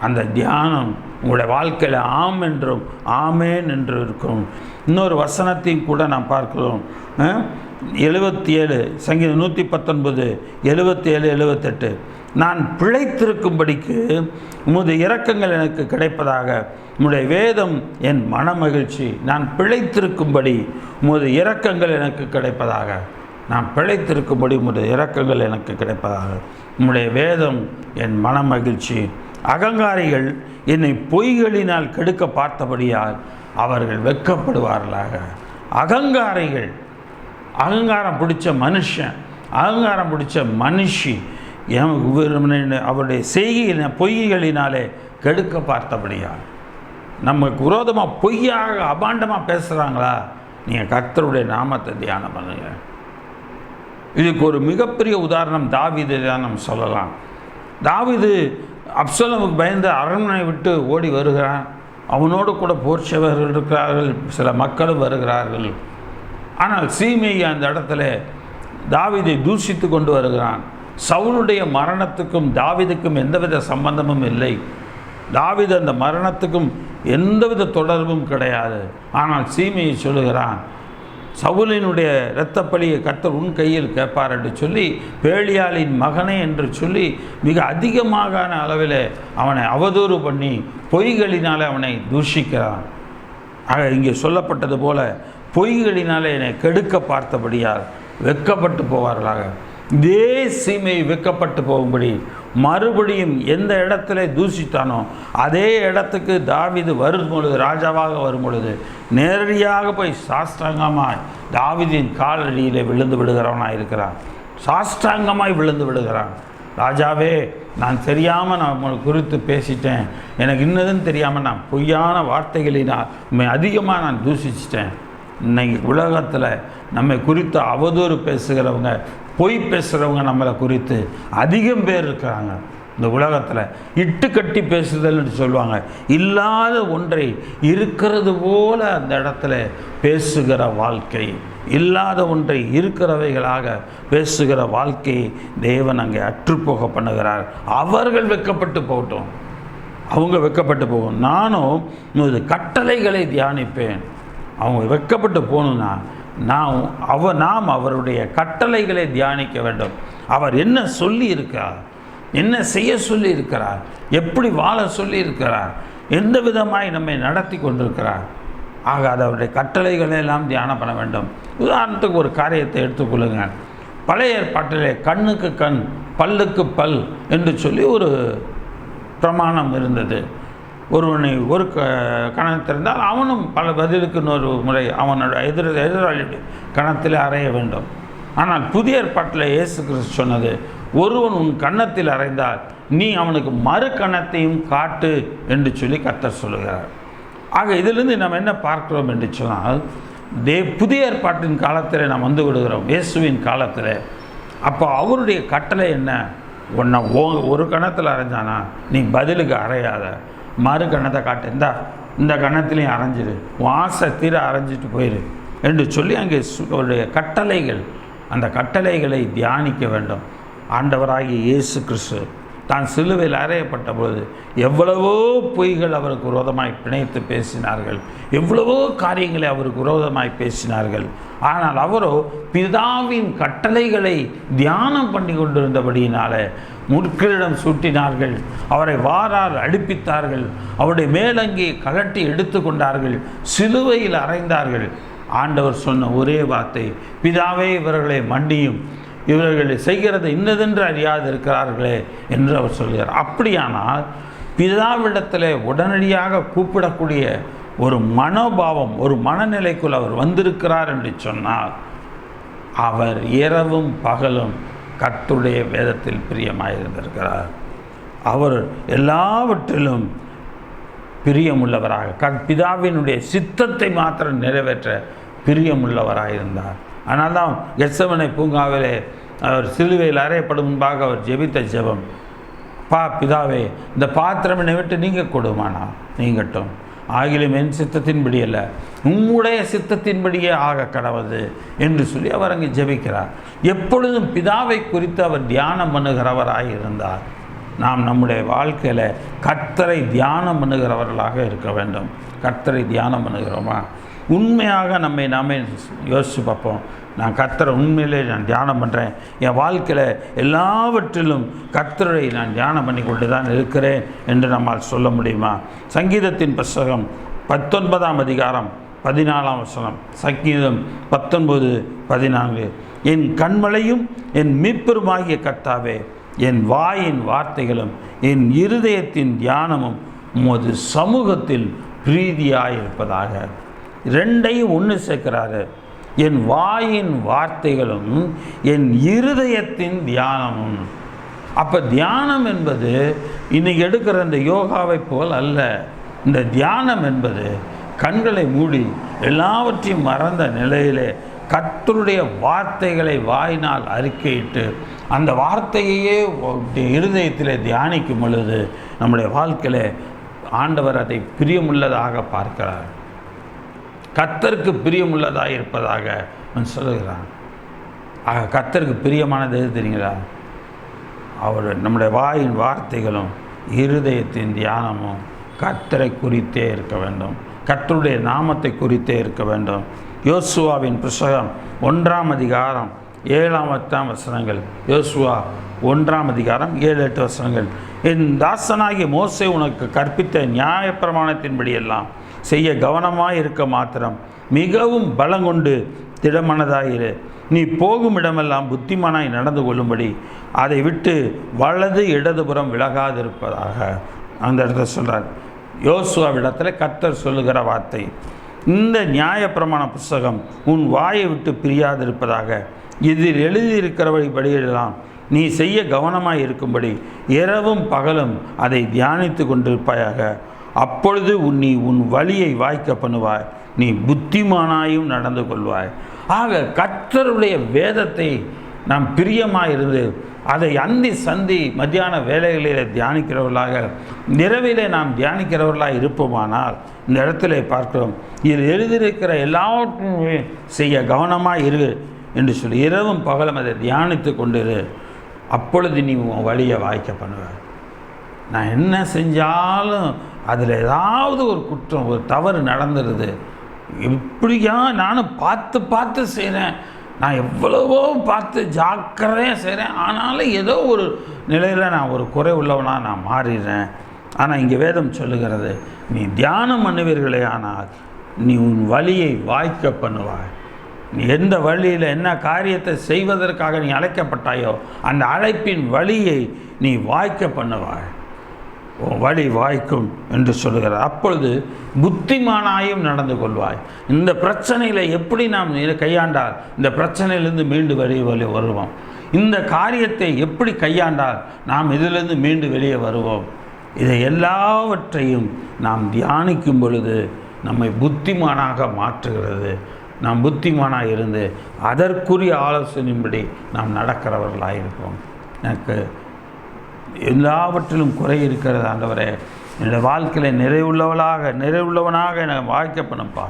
அந்த தியானம் உங்களுடைய வாழ்க்கையில் ஆம் என்றும் ஆமேன் என்று இருக்கும். இன்னொரு வசனத்தையும் கூட நாம் பார்க்கிறோம். 77 சங்கீதம் 119 77 78 நான் பிழைத்திருக்கும்படிக்கு உமது இரக்கங்கள் எனக்கு கிடைப்பதாக, உம்முடைய வேதம் என் மனமகிழ்ச்சி. நான் பிழைத்திருக்கும்படி உமது இரக்கங்கள் எனக்கு கிடைப்பதாக. நான் பிழைத்திருக்கும்படி உமது இரக்கங்கள் எனக்கு கிடைப்பதாக. உம்முடைய வேதம் என் மனமகிழ்ச்சி. அகங்காரிகள் என்னை பொய்களினால் கெடுக்க பார்த்தபடியால் அவர்கள் வெட்கப்படுவார்களாக. அகங்காரிகள், அகங்காரம் பிடிச்ச மனுஷன், அகங்காரம் பிடிச்ச மனுஷி அவருடைய செய்கையின பொய்களினாலே கெடுக்க பார்த்தபடியால், நமக்கு விரோதமாக பொய்யாக அபாண்டமாக பேசுகிறாங்களா? நீங்கள் கர்த்தருடைய நாமத்தை தியானம் பண்ணுங்க. இதுக்கு ஒரு மிகப்பெரிய உதாரணம் தாவீது தான் நம்ம சொல்லலாம். தாவீது அப்சலோமுக்கு பயந்து அரண்மனை விட்டு ஓடி வருகிறான். அவனோடு கூட போர் சேவகர்கள் இருக்கிறார்கள், சில மக்களும் வருகிறார்கள். ஆனால் சீமேயி அந்த இடத்துல தாவீதை தூஷித்து கொண்டு வருகிறான். சவுலுடைய மரணத்துக்கும் தாவீதுக்கும் எந்தவித சம்பந்தமும் இல்லை. தாவீது அந்த மரணத்துக்கும் எந்தவித தொடர்பும் கிடையாது. ஆனால் சீமேயி சொல்லுகிறான், சவுலினுடைய இரத்தப்பழியை கர்த்தர் உன் கையில் கேட்பார் என்று சொல்லி பேலியாளின் மகனே என்று சொல்லி மிக அதிகமான அளவில் அவனை அவதூறு பண்ணி பொய்களினாலே அவனை தூஷிக்கிறான். ஆக இங்கே சொல்லப்பட்டது போல பொய்களினாலே என்னை கெடுக்க பார்த்தபடியால் வெட்கப்பட்டு போவார்களாக. இதே சீமையை வெட்கப்பட்டு போகும்படி மறுபடியும் எந்த இடத்துல தூஷித்தானோ அதே இடத்துக்கு தாவீது வரும் பொழுது, ராஜாவாக வரும் பொழுது நேரடியாக போய் சாஷ்டாங்கமாய் தாவீதின் காலடியிலே விழுந்து விடுகிறவனாக இருக்கிறான். சாஷ்டாங்கமாய் விழுந்து விடுகிறான். ராஜாவே, நான் தெரியாமல் நான் உங்களை குறித்து பேசிட்டேன். எனக்கு இன்னதுன்னு தெரியாமல் நான் பொய்யான வார்த்தைகளினால் உண்மை அதிகமாக நான் தூஷிச்சிட்டேன். இன்னைக்கு உலகத்தில் நம்மை குறித்து அவதூறு பேசுகிறவங்க, பொய் பேசுகிறவங்க நம்மளை குறித்து அதிகம் பேர் இருக்கிறாங்க. இந்த உலகத்தில் இட்டு கட்டி பேசுதல்னு சொல்லுவாங்க. இல்லாத ஒன்றை இருக்கிறது போல அந்த இடத்துல பேசுகிற வாழ்க்கை, இல்லாத ஒன்றை இருக்கிறவைகளாக பேசுகிற வாழ்க்கையை தேவன் அங்கே அற்றுப்போக பண்ணுகிறார். அவர்கள் வெட்கப்பட்டு போகட்டும், அவங்க வெட்கப்பட்டு போகும். நானும் இது கட்டளைகளை தியானிப்பேன். அவங்க வெட்கப்பட்டு போகணுன்னா நாம் அவருடைய கட்டளைகளை தியானிக்க வேண்டும். அவர் என்ன சொல்லி இருக்கிறார், என்ன செய்ய சொல்லி இருக்கிறார், எப்படி வாழ சொல்லி இருக்கிறார், எந்த விதமாய் நம்மை நடத்தி கொண்டிருக்கிறார், ஆக அவருடைய கட்டளைகளை எல்லாம் தியானம் பண்ண வேண்டும். உதாரணத்துக்கு ஒரு காரியத்தை எடுத்துக்கொள்ளுங்க. பழைய ஏற்பாட்டிலே கண்ணுக்கு கண் பல்லுக்கு பல் என்று சொல்லி ஒரு பிரமாணம் இருந்தது. ஒருவனை ஒரு கணத்திருந்தால் அவனும் பல பதிலுக்கு இன்னொரு முறை அவனோட எதிராளியுடைய கணத்தில் அறைய வேண்டும். ஆனால் புதிய ஏற்பாட்டில் இயேசு கிறிஸ்து சொன்னது, ஒருவன் உன் கன்னத்தில் அறைந்தால் நீ அவனுக்கு மறு கன்னத்தையும் காட்டு என்று சொல்லி கர்த்தர் சொல்லுகிறார். ஆக இதிலிருந்து நாம் என்ன பார்க்கிறோம் என்று சொன்னால், புதிய ஏற்பாட்டின் காலத்தில் நாம் வந்து விடுகிறோம், இயேசுவின் காலத்தில். அப்போ அவருடைய கட்டளை என்ன? உன்னை ஒரு கணத்தில் அரைஞ்சானா நீ பதிலுக்கு அரையாத, மறு கணத்தை காட்டு, இந்த கணத்துலையும் அரைஞ்சிடு, ஆசை தீர அரைஞ்சிட்டு போயிரு என்று சொல்லி அங்கே அவருடைய கட்டளைகள், அந்த கட்டளைகளை தியானிக்க வேண்டும். ஆண்டவராகிய இயேசு கிறிஸ்து தான் சிலுவையில் அறையப்பட்ட பொழுது எவ்வளவோ பொய்கள் அவருக்கு விரோதமாய் பிணைத்து பேசினார்கள், எவ்வளவோ காரியங்களை அவருக்கு விரோதமாய் பேசினார்கள். ஆனால் அவரோ பிதாவின் கட்டளைகளை தியானம் பண்ணி கொண்டிருந்தபடியினால முட்களிடம் சூட்டினார்கள், அவரை வாரால் அடிப்பித்தார்கள், அவருடைய மேலங்கி கலட்டி எடுத்து கொண்டார்கள், சிலுவையில் அறைந்தார்கள். ஆண்டவர் சொன்ன ஒரே வார்த்தை, பிதாவே இவர்களை மன்னியும், இவர்கள் செய்கிறது இன்னதென்று அறியாது இருக்கிறார்களே என்று அவர் சொல்கிறார். அப்படியானால் பிதாவிடத்தில் உடனடியாக கூப்பிடக்கூடிய ஒரு மனோபாவம், ஒரு மனநிலைக்குள் அவர் வந்திருக்கிறார் என்று சொன்னால், அவர் இரவும் பகலும் கர்த்தருடைய வேதத்தில் பிரியமாயிருந்திருக்கிறார். அவர் எல்லாவற்றிலும் பிரியமுள்ளவராக, பிதாவினுடைய சித்தத்தை மாத்திரம் நிறைவேற்ற பிரியமுள்ளவராயிருந்தார். ஆனால் தான் கெத்செமனே பூங்காவிலே அவர் சிலுவையில் அறையப்படும் முன்பாக அவர் ஜெபித்த ஜெபம், பிதாவே இந்த பாத்திரம் என்னை விட்டு நீங்க கொடுமானா நீங்கட்டும், ஆகிலும் என் சித்தத்தின்படி அல்ல உம்முடைய சித்தத்தின்படியே ஆக கடவுது என்று சொல்லி அவர் அங்கே ஜெபிக்கிறார். எப்பொழுதும் பிதாவை குறித்து அவர் தியானம் பண்ணுகிறவராக இருந்தார். நாம் நம்முடைய வாழ்க்கையில் கர்த்தரை தியானம் பண்ணுகிறவர்களாக இருக்க வேண்டும். கர்த்தரை தியானம் பண்ணுகிறோமா? உண்மையாக நாமே யோசித்து பார்ப்போம். நான் கர்த்தரை உண்மையிலே நான் தியானம் பண்ணுறேன், என் வாழ்க்கையில் எல்லாவற்றிலும் கர்த்தரை நான் தியானம் பண்ணி கொண்டு தான் இருக்கிறேன் என்று நம்மால் சொல்ல முடியுமா? சங்கீதத்தின் புத்தகம் 19ஆம் அதிகாரம் 14ஆம் வசனம். சங்கீதம் 19:14. என் கண்மலையும் என் மீட்பெருமாகிய கர்த்தாவே, என் வாயின் வார்த்தைகளும் என் இருதயத்தின் தியானமும் உமது சமூகத்தில் பிரீதியாயிருப்பதாக. ரெண்டையும் ஒன்று சேர்க்கிறாரு. என் வாயின் வார்த்தைகளும் என் இருதயத்தின் தியானமும். அப்போ தியானம் என்பது இன்னைக்கு எடுக்கிற இந்த யோகாவை போல் அல்ல. இந்த தியானம் என்பது கண்களை மூடி எல்லாவற்றையும் மறந்த நிலையிலே கர்த்தருடைய வார்த்தைகளை வாயினால் அறிக்கையிட்டு அந்த வார்த்தையையே இருதயத்தில் தியானிக்கும் பொழுது நம்முடைய வாழ்க்கையில் ஆண்டவர் அதை பிரியமுள்ளதாக பார்க்கிறார். கர்த்தருக்கு பிரியமுள்ளதாக இருப்பதாக சொல்லுகிறான். ஆக கர்த்தருக்கு பிரியமானது எது தெரியுங்களா? அவர் நம்முடைய வாயின் வார்த்தைகளும் இருதயத்தின் தியானமும் கர்த்தரை குறித்தே இருக்க வேண்டும், கர்த்தருடைய நாமத்தை குறித்தே இருக்க வேண்டும். யோசுவாவின் புத்தகம் 1ஆம் அதிகாரம் 7ஆம் 8ஆம் வசனங்கள். யோசுவா 1ஆம் அதிகாரம் 7-8 வசனங்கள். என் தாசனாகிய மோசே உனக்கு கற்பித்த நியாயப்பிரமாணத்தின்படியெல்லாம் செய்ய கவனமாக இருக்க மாத்திரம் மிகவும் பலங்கொண்டு திடமனதாயிரு. நீ போகும் இடமெல்லாம் புத்திமானாய் நடந்து கொள்ளும்படி அதை விட்டு வலது இடதுபுறம் விலகாதிருப்பதாக. அந்த இடத்துல சொல்கிறார். யோசுவாவிடத்தில் கர்த்தர் சொல்லுகிற வார்த்தை, இந்த நியாயப்பிரமாண புஸ்தகம் உன் வாயை விட்டு பிரியாதிருப்பதாக. இதில் எழுதியிருக்கிறபடியெல்லாம் நீ செய்ய கவனமாய் இருக்கும்படி இரவும் பகலும் அதை தியானித்து கொண்டிருப்பாயாக. அப்பொழுது நீ உன் வழியை வாய்க்க பண்ணுவாய், நீ புத்திமானாயும் நடந்து கொள்வாய். ஆக கர்த்தருடைய வேதத்தை நாம் பிரியமாயிருந்து அதை அந்தி சந்தி மத்தியான வேலைகளில் தியானிக்கிறவர்களாக, இரவிலே நாம் தியானிக்கிறவர்களாக இருப்போமானால் இந்த இடத்துல பார்க்கிறோம், இது எழுதியிருக்கிற எல்லாவற்றையுமே செய்ய கவனமாக இரு என்று சொல்லி இரவும் பகலும் அதை தியானித்து கொண்டிரு. அப்பொழுது நீ உன் வழியை வாய்க்க பண்ணுவார். நான் என்ன செஞ்சாலும் அதில் ஏதாவது ஒரு குற்றம், ஒரு தவறு நடந்துடுது, இப்படியா நானும் பார்த்து செய்கிறேன், நான் எவ்வளவோ பார்த்து ஜாக்கிரதையாக செய்கிறேன், ஆனாலும் ஏதோ ஒரு நிலையில் நான் ஒரு குறை உள்ளவனாக நான் மாறிடுறேன். ஆனால் இங்கே வேதம் சொல்லுகிறது, நீ தியானம் பண்ணுவீர்களே ஆனால் நீ உன் வழியை வாய்க்க பண்ணுவாய். நீ எந்த வழியில் என்ன காரியத்தை செய்வதற்காக நீ அழைக்கப்பட்டாயோ அந்த அழைப்பின் வழியை நீ வாய்க்க பண்ணுவாய். வழி வாய்க்கும் என்று சொல்லுகிறார். அப்பொழுது புத்திமானாயும் நடந்து கொள்வாய். இந்த பிரச்சனையில் எப்படி நாம் கையாண்டால் இந்த பிரச்சனையிலிருந்து மீண்டு வெளியே வருவோம், இந்த காரியத்தை எப்படி கையாண்டால் நாம் இதிலிருந்து மீண்டு வெளியே வருவோம், இதை எல்லாவற்றையும் நாம் தியானிக்கும் பொழுது நம்மை புத்திமானாக மாற்றுகிறது. நாம் புத்திமானாக இருந்து அதற்குரிய ஆலோசனையின்படி நாம் நடக்கிறவர்களாக இருப்போம். எனக்கு எல்லாவற்றிலும் குறை இருக்கிறது ஆண்டவரே, என்னுடைய வாழ்க்கையில் நிறைவுள்ளவனாக என்னை வாய்க்க பண்ணுப்பா.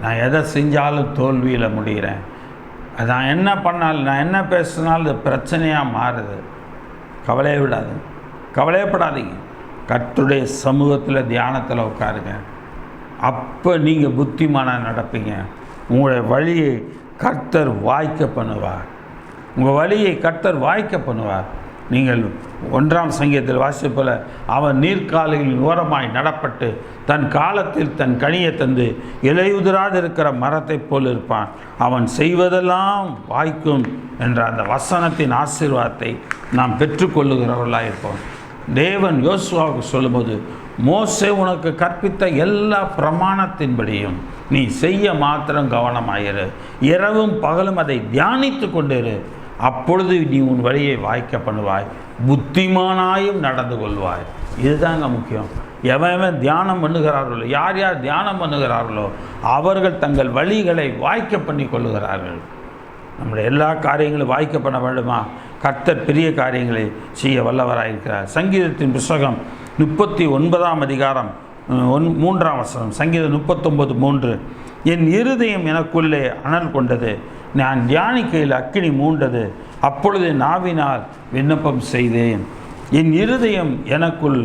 நான் எதை செஞ்சாலும் தோல்வியில் முடிகிறேன். நான் என்ன பண்ணாலும் நான் என்ன பேசினாலும் இது பிரச்சனையாக மாறுது. கவலையப்படாதீங்க. கர்த்தருடைய சமூகத்தில் தியானத்தில் உட்காருங்க. அப்போ நீங்கள் புத்திமானாக நடப்பீங்க. உங்களுடைய வழியை கர்த்தர் வாய்க்க பண்ணுவார். உங்கள் வழியை கர்த்தர் வாய்க்க பண்ணுவார். நீங்கள் 1ஆம் சங்கீதத்தில் வாசிப்பது போல அவன் நீர்க்கால்களின் ஓரமாய் நடப்பட்டு தன் காலத்தில் தன் கனியை தந்து இலையுதிராது இருக்கிற மரத்தை போல் இருப்பான். அவன் செய்வதெல்லாம் வாய்க்கும் என்ற அந்த வசனத்தின் ஆசீர்வாதத்தை நாம் பெற்றுக்கொள்ளுகிறவர்களாக இருப்போம். தேவன் யோசுவாவுக்கு சொல்லும்போது, மோசே உனக்கு கற்பித்த எல்லா பிரமாணத்தின்படியும் நீ செய்ய மாத்திரம் கவனமாயிரு, இரவும் பகலும் அதை தியானித்து கொண்டிரு, அப்பொழுது நீ உன் வழியை வாய்க்க பண்ணுவாய், புத்திமானாயும் நடந்து கொள்வாய். இதுதாங்க முக்கியம். எவன் தியானம் பண்ணுகிறார்களோ, யார் தியானம் பண்ணுகிறார்களோ அவர்கள் தங்கள் வழிகளை வாய்க்க பண்ணி கொள்ளுகிறார்கள். நம்முடைய எல்லா காரியங்களும் வாய்க்க பண்ண வேண்டுமா? கர்த்தர் பெரிய காரியங்களை செய்ய வல்லவராயிருக்கிறார். சங்கீதத்தின் புஸ்தகம் 39ஆம் அதிகாரம் 3ஆம் வசனம். சங்கீதம் 39:3. என் இருதயம் எனக்குள்ளே அனல் கொண்டது, நான் தியானிக்கையில் அக்கினி மூண்டது, அப்பொழுது நாவினால் விண்ணப்பம் செய்தேன். என் இருதயம் எனக்குள்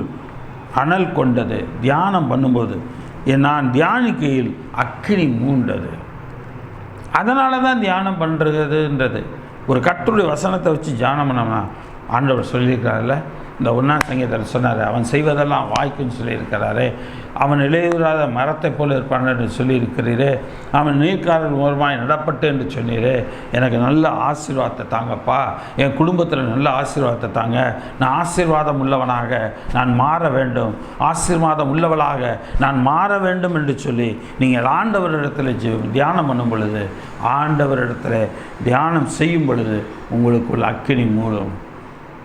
அனல் கொண்டது. தியானம் பண்ணும்போது நான் தியானிக்கையில் அக்கினி மூண்டது. அதனால தான் தியானம் பண்ணுறதுன்றது. ஒரு கர்த்தருடைய வசனத்தை வச்சு தியானம் பண்ணோம்னா ஆண்டவர் சொல்லியிருக்கிறார்ல, இந்த 1ஆம் சங்கீதத்தில் சொன்னார், அவன் செய்வதெல்லாம் வாய்க்குன்னு சொல்லியிருக்கிறாரே, அவன் இலையுறாத மரத்தை போல இருப்பான் என்று சொல்லியிருக்கிறீரே, அவன் நீர்க்காரர் ஓரமாய் நடப்பட்டு என்று சொன்னீரே, எனக்கு நல்ல ஆசீர்வாதத்தை தாங்கப்பா, என் குடும்பத்தில் நல்ல ஆசீர்வாதத்தை தாங்க, நான் ஆசீர்வாதம் உள்ளவனாக நான் மாற வேண்டும், ஆசீர்வாதம் உள்ளவளாக நான் மாற வேண்டும் என்று சொல்லி நீங்கள் ஆண்டவரிடத்தில் தியானம் பண்ணும் பொழுது, ஆண்டவரிடத்தில் தியானம் செய்யும் பொழுது உங்களுக்குள் அக்கினி மூடும்,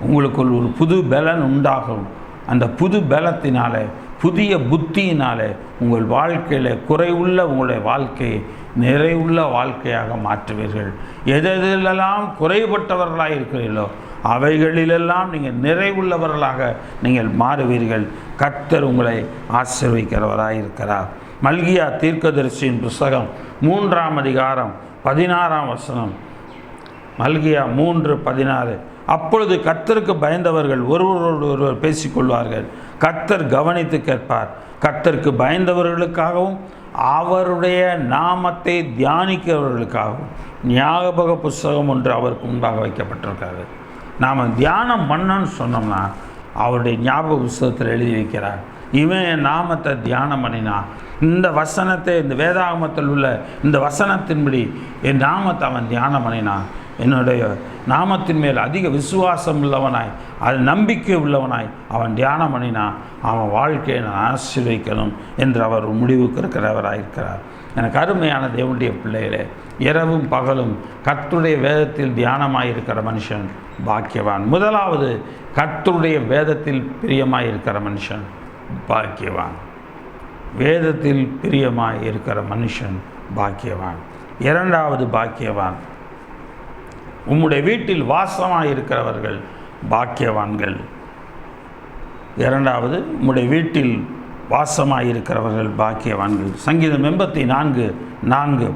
உங்களுக்குள் ஒரு புது பலன் உண்டாகும். அந்த புது பலத்தினாலே, புதிய புத்தியினாலே உங்கள் வாழ்க்கையில் குறைவுள்ள உங்களுடைய வாழ்க்கையை நிறைவுள்ள வாழ்க்கையாக மாற்றுவீர்கள். எதெல்லாம் குறைபட்டவர்களாக இருக்கிறீர்களோ அவைகளிலெல்லாம் நீங்கள் நிறைவுள்ளவர்களாக நீங்கள் மாறுவீர்கள். கர்த்தர் உங்களை ஆசீர்வதிக்கிறவராக இருக்கிறார். மல்கியா தீர்க்கதரிசியின் புஸ்தகம் 3ஆம் அதிகாரம் 16ஆம் வசனம். மல்கியா 3:16. அப்பொழுது கர்த்தருக்கு பயந்தவர்கள் ஒருவரோடு ஒருவர் பேசிக்கொள்வார்கள், கர்த்தர் கவனித்து கேட்பார். கர்த்தருக்கு பயந்தவர்களுக்காகவும் அவருடைய நாமத்தை தியானிக்கிறவர்களுக்காகவும் ஞாபக புஸ்தகம் ஒன்று அவருக்கு முன்பாக வைக்கப்பட்டிருக்காரு. நாம் தியானம் பண்ணணும்னு சொன்னோம்னா அவருடைய ஞாபக புஸ்தகத்தில் எழுதி வைக்கிறார். இவன் என் நாமத்தை தியானம் பண்ணினா, இந்த வசனத்தை, இந்த வேதாகமத்தில் உள்ள இந்த வசனத்தின்படி என் நாமத்தை அவன் தியானம் பண்ணினான், என்னுடைய நாமத்தின் மேல் அதிக விசுவாசம் உள்ளவனாய், அது நம்பிக்கை உள்ளவனாய் அவன் தியானம் பண்ணினா அவன் வாழ்க்கையை நான் ஆசீர்வதிக்கணும் என்று அவர் முடிவுக்கு இருக்கிறவராயிருக்கிறார். எனக்கு அருமையான தேவனுடைய பிள்ளைகளே, இரவும் பகலும் கர்த்தருடைய வேதத்தில் தியானமாயிருக்கிற மனுஷன் பாக்கியவான். முதலாவது, கர்த்தருடைய வேதத்தில் பிரியமாயிருக்கிற மனுஷன் பாக்கியவான். வேதத்தில் பிரியமாய் இருக்கிற மனுஷன் பாக்கியவான். இரண்டாவது பாக்கியவான், உம்முடைய வீட்டில் வாசமாக இருக்கிறவர்கள் பாக்கியவான்கள். இரண்டாவது, உம்முடைய வீட்டில் வாசமாக இருக்கிறவர்கள் பாக்கியவான்கள். சங்கீதம் 84:4.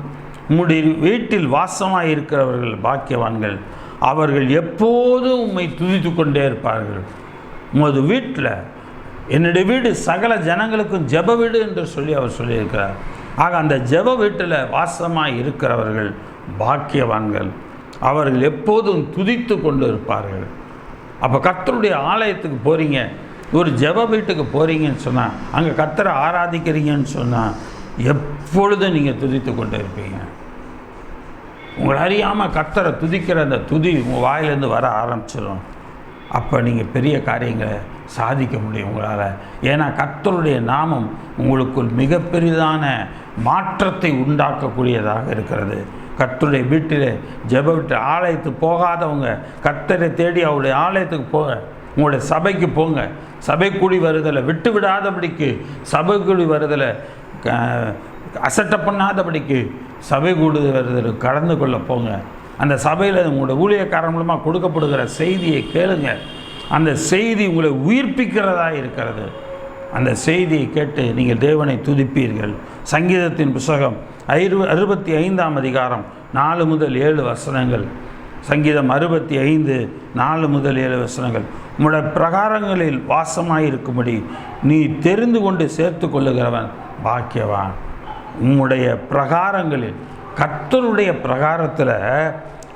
உம்முடைய வீட்டில் வாசமாக இருக்கிறவர்கள் பாக்கியவான்கள், அவர்கள் எப்போதும் உம்மை துதித்து கொண்டே இருப்பார்கள். உமது வீட்டில், என்னுடைய வீடு சகல ஜனங்களுக்கும் ஜெப வீடு என்று சொல்லி அவர் சொல்லியிருக்கிறார். ஆக அந்த ஜெப வீட்டில் வாசமாக இருக்கிறவர்கள் பாக்கியவான்கள், அவர்கள் எப்போதும் துதித்து கொண்டு இருப்பார்கள். அப்போ கர்த்தருடைய ஆலயத்துக்கு போகிறீங்க, ஒரு ஜெப வீட்டுக்கு போகிறீங்கன்னு சொன்னால், அங்கே கர்த்தரை ஆராதிக்கிறீங்கன்னு சொன்னால், எப்பொழுதும் நீங்கள் துதித்து கொண்டு இருப்பீங்க. உங்களை அறியாமல் கர்த்தரை துதிக்கிற அந்த துதி உங்கள் வாயிலேருந்து வர ஆரம்பிச்சிடும். அப்போ நீங்கள் பெரிய காரியங்களை சாதிக்க முடியும் உங்களால். ஏன்னா கர்த்தருடைய நாமம் உங்களுக்குள் மிகப்பெரிதான மாற்றத்தை உண்டாக்கக்கூடியதாக இருக்கிறது. கர்த்தருடைய வீட்டில் ஜெப விட்டு ஆலயத்துக்கு போகாதவங்க கர்த்தரை தேடி அவருடைய ஆலயத்துக்கு போங்க, உங்களுடைய சபைக்கு போங்க. சபை கூடி வருதலை விட்டு விடாதபடிக்கு, சபை கூடி வருதலை அசட்டை பண்ணாதபடிக்கு சபை கூடி வருதல் கடந்து கொள்ள போங்க. அந்த சபையில் உங்களுடைய ஊழியக்காரன் மூலமாக கொடுக்கப்படுகிற செய்தியை கேளுங்க. அந்த செய்தி உங்களை உயிர்ப்பிக்கிறதா இருக்கிறது. அந்த செய்தியை கேட்டு நீங்கள் தேவனை துதிப்பீர்கள். சங்கீதத்தின் புஸ்தகம் 65ஆம் அதிகாரம் 4 முதல் 7 வசனங்கள். சங்கீதம் 65 4 முதல் 7 வசனங்கள். உம்முடைய பிரகாரங்களில் வாசமாயிருக்கும்படி நீ தெரிந்து கொண்டு சேர்த்து கொள்ளுகிறவன் பாக்கியவான். உம்முடைய பிரகாரங்களில், கர்த்தருடைய பிரகாரத்தில்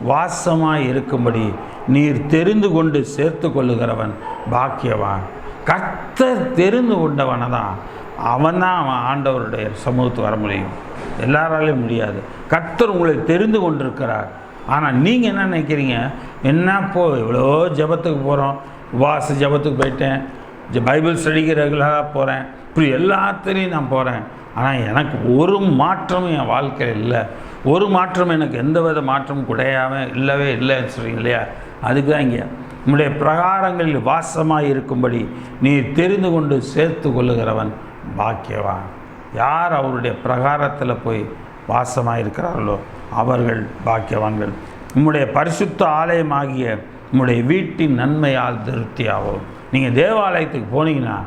வாசமாய் இருக்கும்படி நீர் தெரிந்து கொண்டு சேர்த்து கொள்ளுகிறவன் பாக்கியவான். கர்த்தர் தெரிந்து கொண்டவனை தான் அவன் ஆண்டவருடைய சமூகத்துக்கு வர முடியும். எல்லாராலையும் முடியாது. கர்த்தர் உங்களை தெரிந்து கொண்டிருக்கிறார். ஆனால் நீங்கள் என்ன நினைக்கிறீங்க? என்னப்போ இவ்வளோ ஜபத்துக்கு போகிறோம், உபவாச ஜபத்துக்கு போயிட்டேன், பைபிள் ஸ்டடிக்கு ரெகுலராக போகிறேன், இப்படி எல்லாத்துலேயும் நான் போகிறேன், ஆனால் எனக்கு ஒரு மாற்றமும் என் வாழ்க்கையில் இல்லை, ஒரு மாற்றம் எனக்கு எந்த வித மாற்றமும் கிடையாமல் இல்லவே இல்லைன்னு சொல்கிறீங்க இல்லையா? அதுக்கு தான் இங்கே உம்முடைய பிரகாரங்களில் வாசமாக இருக்கும்படி நீ தெரிந்து கொண்டு சேர்த்து கொள்ளுகிறவன் பாக்கியவான். யார் அவருடைய பிரகாரத்தில் போய் வாசமாக இருக்கிறார்களோ அவர்கள் பாக்கியவான்கள். உம்முடைய பரிசுத்த ஆலயமாகிய உம்முடைய வீட்டின் நன்மையால் திருப்தியாகும். நீங்கள் தேவாலயத்துக்கு போனீங்கன்னா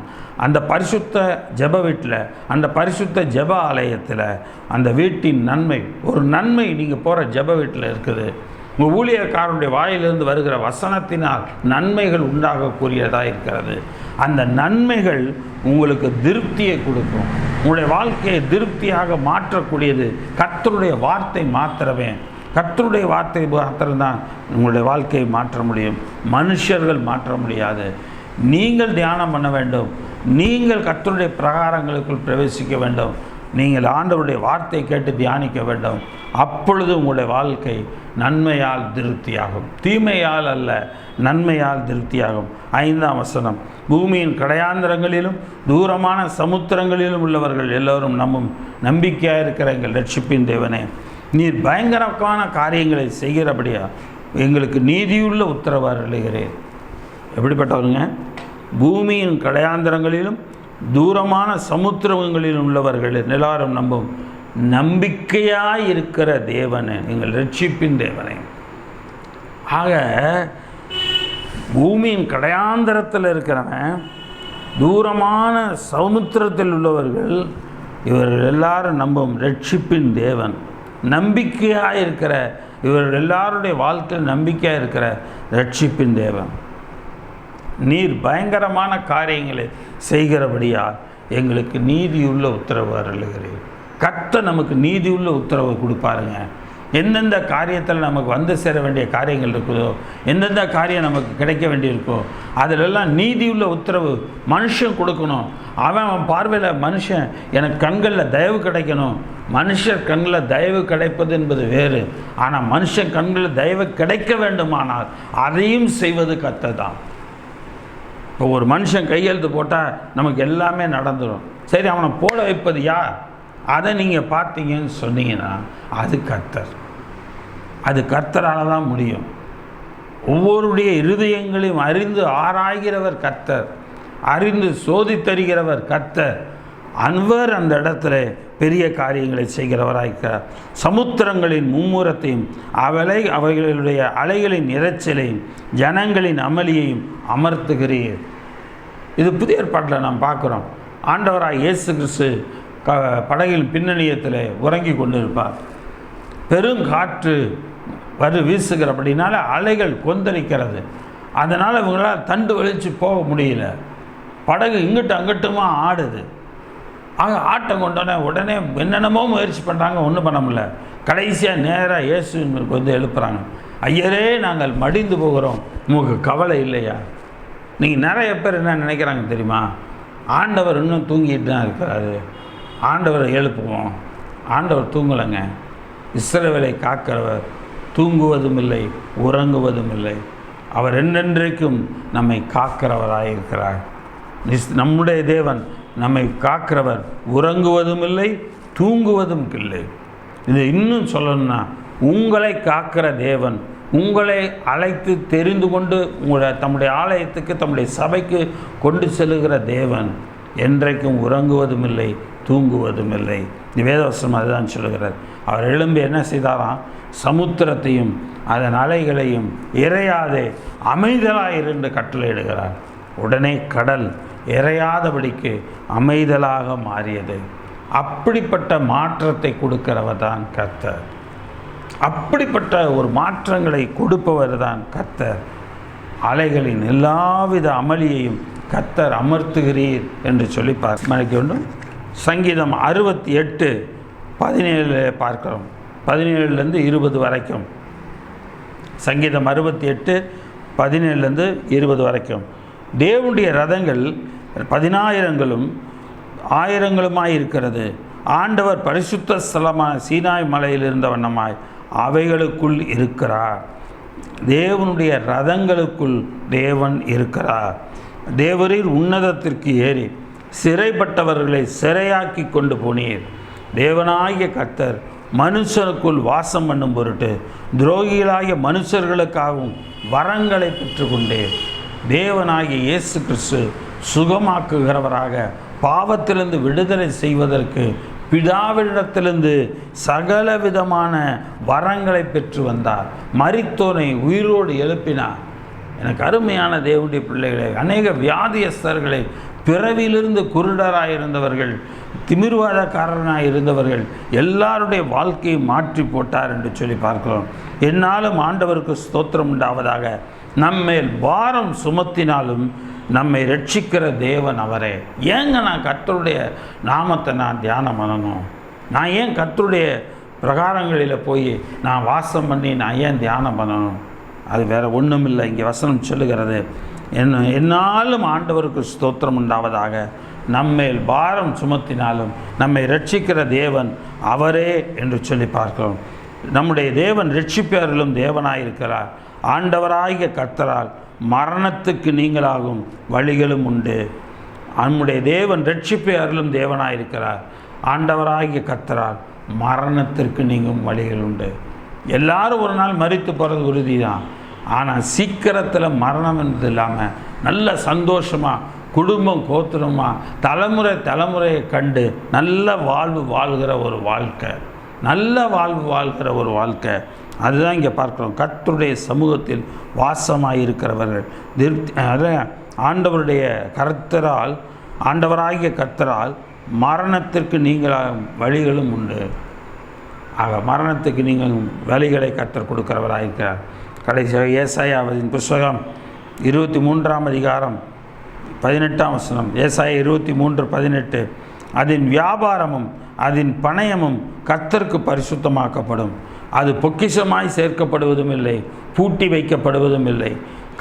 அந்த பரிசுத்த ஜெப வீட்டில், அந்த பரிசுத்த ஜெப ஆலயத்தில் அந்த வீட்டின் நன்மை, ஒரு நன்மை நீங்கள் போகிற ஜெப வீட்டில் இருக்குது. உங்கள் ஊழியக்காரனுடைய வாயிலிருந்து வருகிற வசனத்தினால் நன்மைகள் உண்டாகக்கூடியதாக இருக்கிறது. அந்த நன்மைகள் உங்களுக்கு திருப்தியை கொடுக்கும். உங்களுடைய வாழ்க்கையை திருப்தியாக மாற்றக்கூடியது கர்த்தருடைய வார்த்தை மாத்திரமே. கர்த்தருடைய வார்த்தை மாத்திரம்தான் உங்களுடைய வாழ்க்கையை மாற்ற முடியும். மனுஷர்கள் மாற்ற முடியாது. நீங்கள் தியானம் பண்ண வேண்டும். நீங்கள் கர்த்தருடைய பிரகாரங்களுக்குள் பிரவேசிக்க வேண்டும். நீங்கள் ஆண்டவருடைய வார்த்தை கேட்டு தியானிக்க வேண்டும். அப்பொழுது உங்களுடைய வாழ்க்கை நன்மையால் திருப்தியாகும். தீமையால் அல்ல, நன்மையால் திருப்தியாகும். 5ஆம் வசனம். பூமியின் கடையாந்திரங்களிலும் தூரமான சமுத்திரங்களிலும் உள்ளவர்கள் எல்லோரும் நம்பிக்கையாக இருக்கிற எங்கள் ரட்சிப்பின் தேவனே, நீர் பயங்கரமான காரியங்களை செய்கிறபடியா எங்களுக்கு நீதியுள்ள உத்தரவு அருளுகிறேன். எப்படிப்பட்டவருங்க? பூமியின் கடையாந்திரங்களிலும் தூரமான சமுத்திரங்களிலும் உள்ளவர்கள் எல்லாரும் நம்பிக்கையாக இருக்கிற தேவனே, எங்கள் ரட்சிப்பின் தேவனே. ஆக பூமியின் கடையாந்திரத்தில் இருக்கிறவன், தூரமான சமுத்திரத்தில் உள்ளவர்கள், இவர்கள் எல்லாரும் ரட்சிப்பின் தேவன். நம்பிக்கையாக இருக்கிற இவர்கள் எல்லாருடைய வாழ்க்கையில் நம்பிக்கையாக இருக்கிற ரட்சிப்பின் தேவன். நீர் பயங்கரமான காரியங்களை செய்கிறபடியால் எங்களுக்கு நீதியுள்ள உத்தரவு அருளுகிறீர். கர்த்தர் நமக்கு நீதியுள்ள உத்தரவு கொடுப்பாருங்க. எந்தெந்த காரியத்தில் நமக்கு வந்து சேர வேண்டிய காரியங்கள் இருக்குதோ, எந்தெந்த காரியம் நமக்கு கிடைக்க வேண்டியிருக்கோ அதிலெல்லாம் நீதியுள்ள உத்தரவு மனுஷன் கொடுக்கணும். அவன் பார்வையில் மனுஷன் எனக்கு கண்களில் தயவு கிடைக்கணும். மனுஷர் கண்களில் தயவு கிடைப்பது என்பது வேறு. ஆனால் மனுஷன் கண்களில் தயவு கிடைக்க வேண்டுமானால் அதையும் செய்வது கர்த்தர் தான். இப்போ ஒரு மனுஷன் கையெழுத்து போட்டால் நமக்கு எல்லாமே நடந்துடும். சரி, அவனை போட வைப்பது யார்? அதை நீங்கள் பார்த்தீங்கன்னு சொன்னீங்கன்னா அது கர்த்தர். அது கர்த்தரால் தான் முடியும். ஒவ்வொருடைய இருதயங்களையும் அறிந்து ஆராய்கிறவர் கர்த்தர், அறிந்து சோதித்தருகிறவர் கர்த்தர். அவர் அந்த இடத்துல பெரிய காரியங்களை செய்கிறவராயிருக்கிறார். சமுத்திரங்களின் மும்முரத்தையும் அவைகளுடைய அலைகளின் இரைச்சலையும் ஜனங்களின் அமளியையும் அமர்த்துகிறீர். இது புதிய ஏற்பாட்டில் நாம் பார்க்குறோம். ஆண்டவராக இயேசு கிறிஸ்து படகில் பின்னணியத்தில் உறங்கி கொண்டு இருப்பார். பெருங்காற்று வீசுகிறபடினால அலைகள் கொந்தளிக்கிறது. அதனால் இவங்களால் தண்டு வலிச்சு போக முடியல. படகு இங்கிட்டு அங்கிட்டுமா ஆடுது. ஆக ஆட்டம் கொண்டோன்னே உடனே என்னென்னமோ முயற்சி பண்ணுறாங்க, ஒன்றும் பண்ண முடியல. கடைசியாக நேராக இயேசுக்கு வந்து எழுப்புறாங்க. ஐயரே, நாங்கள் மடிந்து போகிறோம், உங்களுக்கு கவலை இல்லையா? நீங்கள் நிறைய பேர் என்ன நினைக்கிறாங்க தெரியுமா? ஆண்டவர் இன்னும் தூங்கிட்டு தான் இருக்கிறாரு, ஆண்டவரை எழுப்புவோம். ஆண்டவர் தூங்கலைங்க. இஸ்ரவேலை காக்கிறவர் தூங்குவதும் இல்லை, உறங்குவதும் இல்லை. அவர் என்றென்றைக்கும் நம்மை காக்கிறவராயிருக்கிறார். நம்முடைய தேவன் நம்மை காக்கிறவர், உறங்குவதும் இல்லை, தூங்குவதும் இல்லை. இதை இன்னும் சொல்லணும்னா, உங்களை காக்கிற தேவன், உங்களை அழைத்து தெரிந்து கொண்டு தம்முடைய ஆலயத்துக்கு, தம்முடைய சபைக்கு கொண்டு செல்லுகிற தேவன் என்றைக்கும் உறங்குவதும் இல்லை, தூங்குவதும் இல்லை. வேதவசனம் அதுதான் சொல்லுகிறார். அவர் எழும்பி என்ன செய்தாராம்? சமுத்திரத்தையும் அதன் அலைகளையும் இறையாதே அமைதலாயிருந்து கட்டளையிடுகிறார். உடனே கடல் இறையாதபடிக்கு அமைதலாக மாறியது. அப்படிப்பட்ட மாற்றத்தை கொடுக்கிறவர் தான் கர்த்தர். அப்படிப்பட்ட ஒரு மாற்றங்களை கொடுப்பவர் தான் கர்த்தர். அலைகளின் எல்லாவித அமளியையும் கர்த்தர் அமர்த்துகிறீர் என்று சொல்லி பார்க்க வேண்டும். சங்கீதம் 68:17 பார்க்கிறோம். 17லேருந்து 20 வரைக்கும். சங்கீதம் 68:17லேருந்து 20 வரைக்கும். தேவனுடைய ரதங்கள் 10,000ங்களும் 1000ங்களுமாய் இருக்கிறது. ஆண்டவர் பரிசுத்த ஸ்தலமான சீனாய் மலையில் இருந்த வண்ணமாய் அவைகளுக்குள் இருக்கிறார். தேவனுடைய ரதங்களுக்குள் தேவன் இருக்கிறார். தேவரீர் உன்னதத்திற்கு ஏறி சிறைப்பட்டவர்களை சிறையாக்கி கொண்டு போனீர். தேவனாகிய கர்த்தர் மனுஷனுக்குள் வாசம் பண்ணும் பொருட்டு துரோகிகளாகிய மனுஷர்களுக்காகவும் வரங்களை பெற்றுக்கொண்டேன். தேவனாகிய இயேசு கிறிஸ்து சுகமாக்குகிறவராக பாவத்திலிருந்து விடுதலை செய்வதற்கு பிதாவிடத்திலிருந்து சகல விதமான வரங்களை பெற்று வந்தார். மரித்தோனை உயிரோடு எழுப்பினார். எனக்கு அருமையான தேவனுடைய பிள்ளைகளை, அநேக வியாதியஸ்தர்களை, பிறவியிலிருந்து குருடராயிருந்தவர்கள், திமிர்வாதக்காரனாக இருந்தவர்கள் எல்லாருடைய வாழ்க்கையை மாற்றி போட்டார் என்று சொல்லி பார்க்கிறோம். என்னாலும் ஆண்டவருக்கு ஸ்தோத்திரம் உண்டாவதாக. நம்மேல் பாரம் சுமத்தினாலும் நம்மை ரட்சிக்கிற தேவன் அவரே. ஏங்க நான் கர்த்தருடைய நாமத்தை நான் தியானம் பண்ணணும்? நான் ஏன் கர்த்தருடைய பிரகாரங்களில் போய் நான் வாசம் பண்ணி நான் ஏன் தியானம் பண்ணணும்? அது வேறு ஒன்றும் இல்லை. இங்கே வசனம் சொல்லுகிறது, என்னாலும் ஆண்டவருக்கு ஸ்தோத்திரம் உண்டாவதாக. நம்மேல் பாரம் சுமத்தினாலும் நம்மை ரட்சிக்கிற தேவன் அவரே என்று சொல்லி பார்க்கிறோம். நம்முடைய தேவன் ரட்சிப்பவர்களும் தேவனாயிருக்கிறார். ஆண்டவராகிய கர்த்தரால் மரணத்துக்கு நீங்களாகும் வழிகளும் உண்டு. நம்முடைய தேவன் ரட்சிப்பவர்களும் தேவனாயிருக்கிறார். ஆண்டவராகிய கர்த்தரால் மரணத்திற்கு நீங்கும் வழிகள் உண்டு. எல்லாரும் ஒரு நாள் மரித்து போகிறது உறுதி தான். ஆனால் சீக்கிரத்தில் மரணம் என்பது இல்லாமல் நல்ல சந்தோஷமாக குடும்பம் கோத்திரமாக தலைமுறையை கண்டு நல்ல வாழ்வு வாழ்கிற ஒரு வாழ்க்கை, நல்ல வாழ்வு வாழ்கிற ஒரு வாழ்க்கை, அதுதான் இங்கே பார்க்குறோம். கர்த்தருடைய சமூகத்தில் வாசமாக இருக்கிறவர்கள் ஆண்டவருடைய கர்த்தரால், ஆண்டவராகிய கர்த்தரால் மரணத்திற்கு நீங்கள் வழிகளும் உண்டு. ஆக மரணத்துக்கு நீங்கள் வழிகளை கர்த்தர் கொடுக்கிறவராயிருக்கிறார். கடைசியாக ஏசாயாவின் புஸ்தகம் 23ஆம் அதிகாரம் 18ஆம் வசனம். ஏசாயா 23:18. அதன் வியாபாரமும் அதன் பணயமும் கர்த்தருக்கு பரிசுத்தமாக்கப்படும். அது பொக்கிஷமாய் சேர்க்கப்படுவதும் இல்லை, பூட்டி வைக்கப்படுவதும் இல்லை.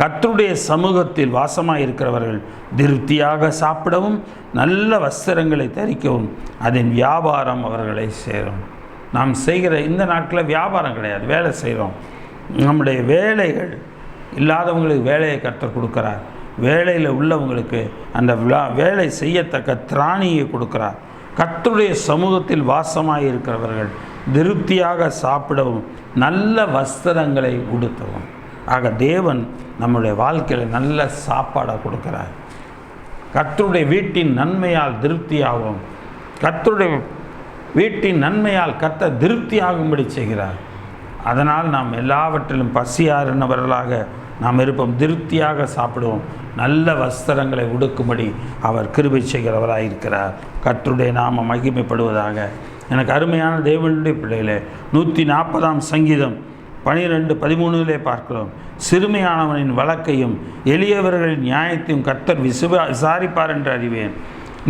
கர்த்தருடைய சமூகத்தில் வாசமாக இருக்கிறவர்கள் திருப்தியாக சாப்பிடவும் நல்ல வஸ்திரங்களை தரிக்கவும் அதன் வியாபாரம் அவர்களை சேரும். நாம் செய்கிற இந்த நாட்களில் வியாபாரம் கிடையாது, வேலை செய்கிறோம். நம்முடைய வேலைகள் இல்லாதவங்களுக்கு வேலையை கர்த்தர் கொடுக்குறார். வேலையில் உள்ளவங்களுக்கு அந்த வேலை செய்யத்தக்க திராணியை கொடுக்குறார். கர்த்தருடைய சமூகத்தில் வாசமாக இருக்கிறவர்கள் திருப்தியாக சாப்பிடவும் நல்ல வஸ்திரங்களை உடுத்தவும். ஆக தேவன் நம்முடைய வாழ்க்கையில் நல்ல சாப்பாடை கொடுக்குறார். கர்த்தருடைய வீட்டின் நன்மையால் திருப்தியாகவும், கர்த்தருடைய வீட்டின் நன்மையால் கர்த்தர் திருப்தியாகும்படி செய்கிறார். அதனால் நாம் எல்லாவற்றிலும் பசியாறினவர்களாக நாம் இருப்போம். திருப்தியாக சாப்பிடுவோம். நல்ல வஸ்திரங்களை உடுக்கும்படி அவர் கிருபை செய்கிறவராயிருக்கிறார். கர்த்தருடைய நாம மகிமைப்படுவதாக. எனக்கு அருமையான தேவனுடைய பிள்ளைகளே, 140ஆம் சங்கீதம் 12:13 பார்க்கிறோம். சிறுமையானவனின் வழக்கையும் எளியவர்களின் நியாயத்தையும் கர்த்தர் விசாரிப்பார் என்று அறிவேன்.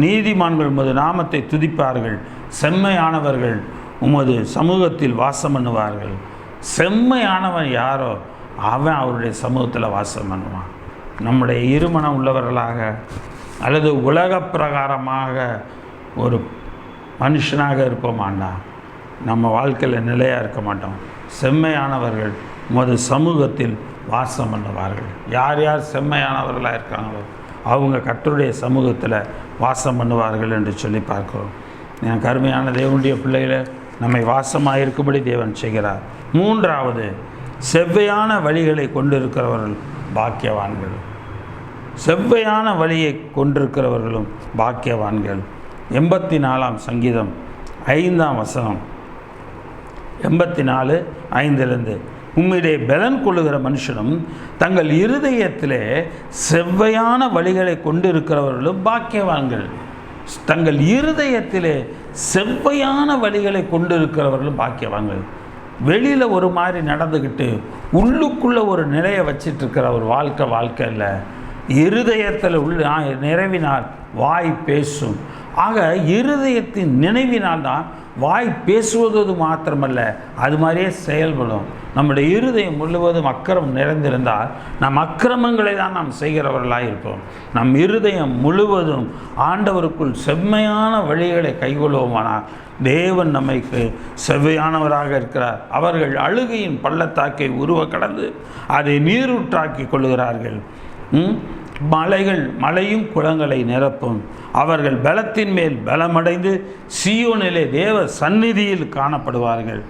நீதிமான்கள் உமது நாமத்தை துதிப்பார்கள். செம்மையானவர்கள் உமது சமூகத்தில் வாசம் பண்ணுவார்கள். செம்மையானவன் யாரோ அவன் அவருடைய சமூகத்தில் வாசம் பண்ணுவான். நம்முடைய இருமனம் உள்ளவர்களாக அல்லது உலக பிரகாரமாக ஒரு மனுஷனாக இருப்போமாண்டா நம்ம வாழ்க்கையில் நிலையாக இருக்க மாட்டோம். செம்மையானவர்கள் உமது சமூகத்தில் வாசம் பண்ணுவார்கள். யார் யார் செம்மையானவர்களாக இருக்காங்களோ அவங்க கர்த்தருடைய சமூகத்தில் வாசம் பண்ணுவார்கள் என்று சொல்லி பார்க்கிறோம். எனக்கு அருமையான தேவனுடைய பிள்ளைகளை நம்மை வாசமாக இருக்கும்படி தேவன் செய்கிறார். மூன்றாவது, செவ்வையான வழிகளை கொண்டிருக்கிறவர்கள் பாக்கியவான்கள். செவ்வையான வழியை கொண்டிருக்கிறவர்களும் பாக்கியவான்கள். 84ஆம் சங்கீதம் 5ஆம் வசனம், 84:5 உம்மிடையே பலன் கொள்ளுகிற மனுஷனும் தங்கள் இருதயத்திலே செவ்வையான வழிகளை கொண்டிருக்கிறவர்களும் பாக்கியவான்கள். தங்கள் இருதயத்திலே செவ்வையான வழிகளை கொண்டிருக்கிறவர்களும் பாக்கியவான்கள். வெளியில் ஒரு மாதிரி நடந்துக்கிட்டு உள்ளுக்குள்ளே ஒரு நிலையை வச்சிட்டு இருக்கிற ஒரு வாழ்க்கை இல்லை. இருதயத்தில் உள்ள நிறைவினால் வாய் பேசும். ஆக இருதயத்தின் நினைவினால் தான் வாய் பேசுவது மாத்திரமல்ல, அது மாதிரியே செயல்படும். நம்முடைய இருதயம் முழுவதும் அக்கிரமம் நிறைந்திருந்தால் நம் அக்கிரமங்களை தான் நாம் செய்கிறவர்களாக இருப்போம். நம் இருதயம் முழுவதும் ஆண்டவருக்குள் செம்மையான வழிகளை கைகொள்வோமானால் தேவன் நம்மைக்கு செவ்வையானவராக இருக்கிறார். அவர்கள் அழுகையின் பள்ளத்தாக்கை உருவ கடந்து அதை நீரூற்றாக்கி கொள்ளுகிறார்கள். மலையும் குளங்களை நிரப்பும். அவர்கள் பலத்தின் மேல் பலமடைந்து சீயோனிலே தேவ சந்நிதியில் காணப்படுவார்கள்.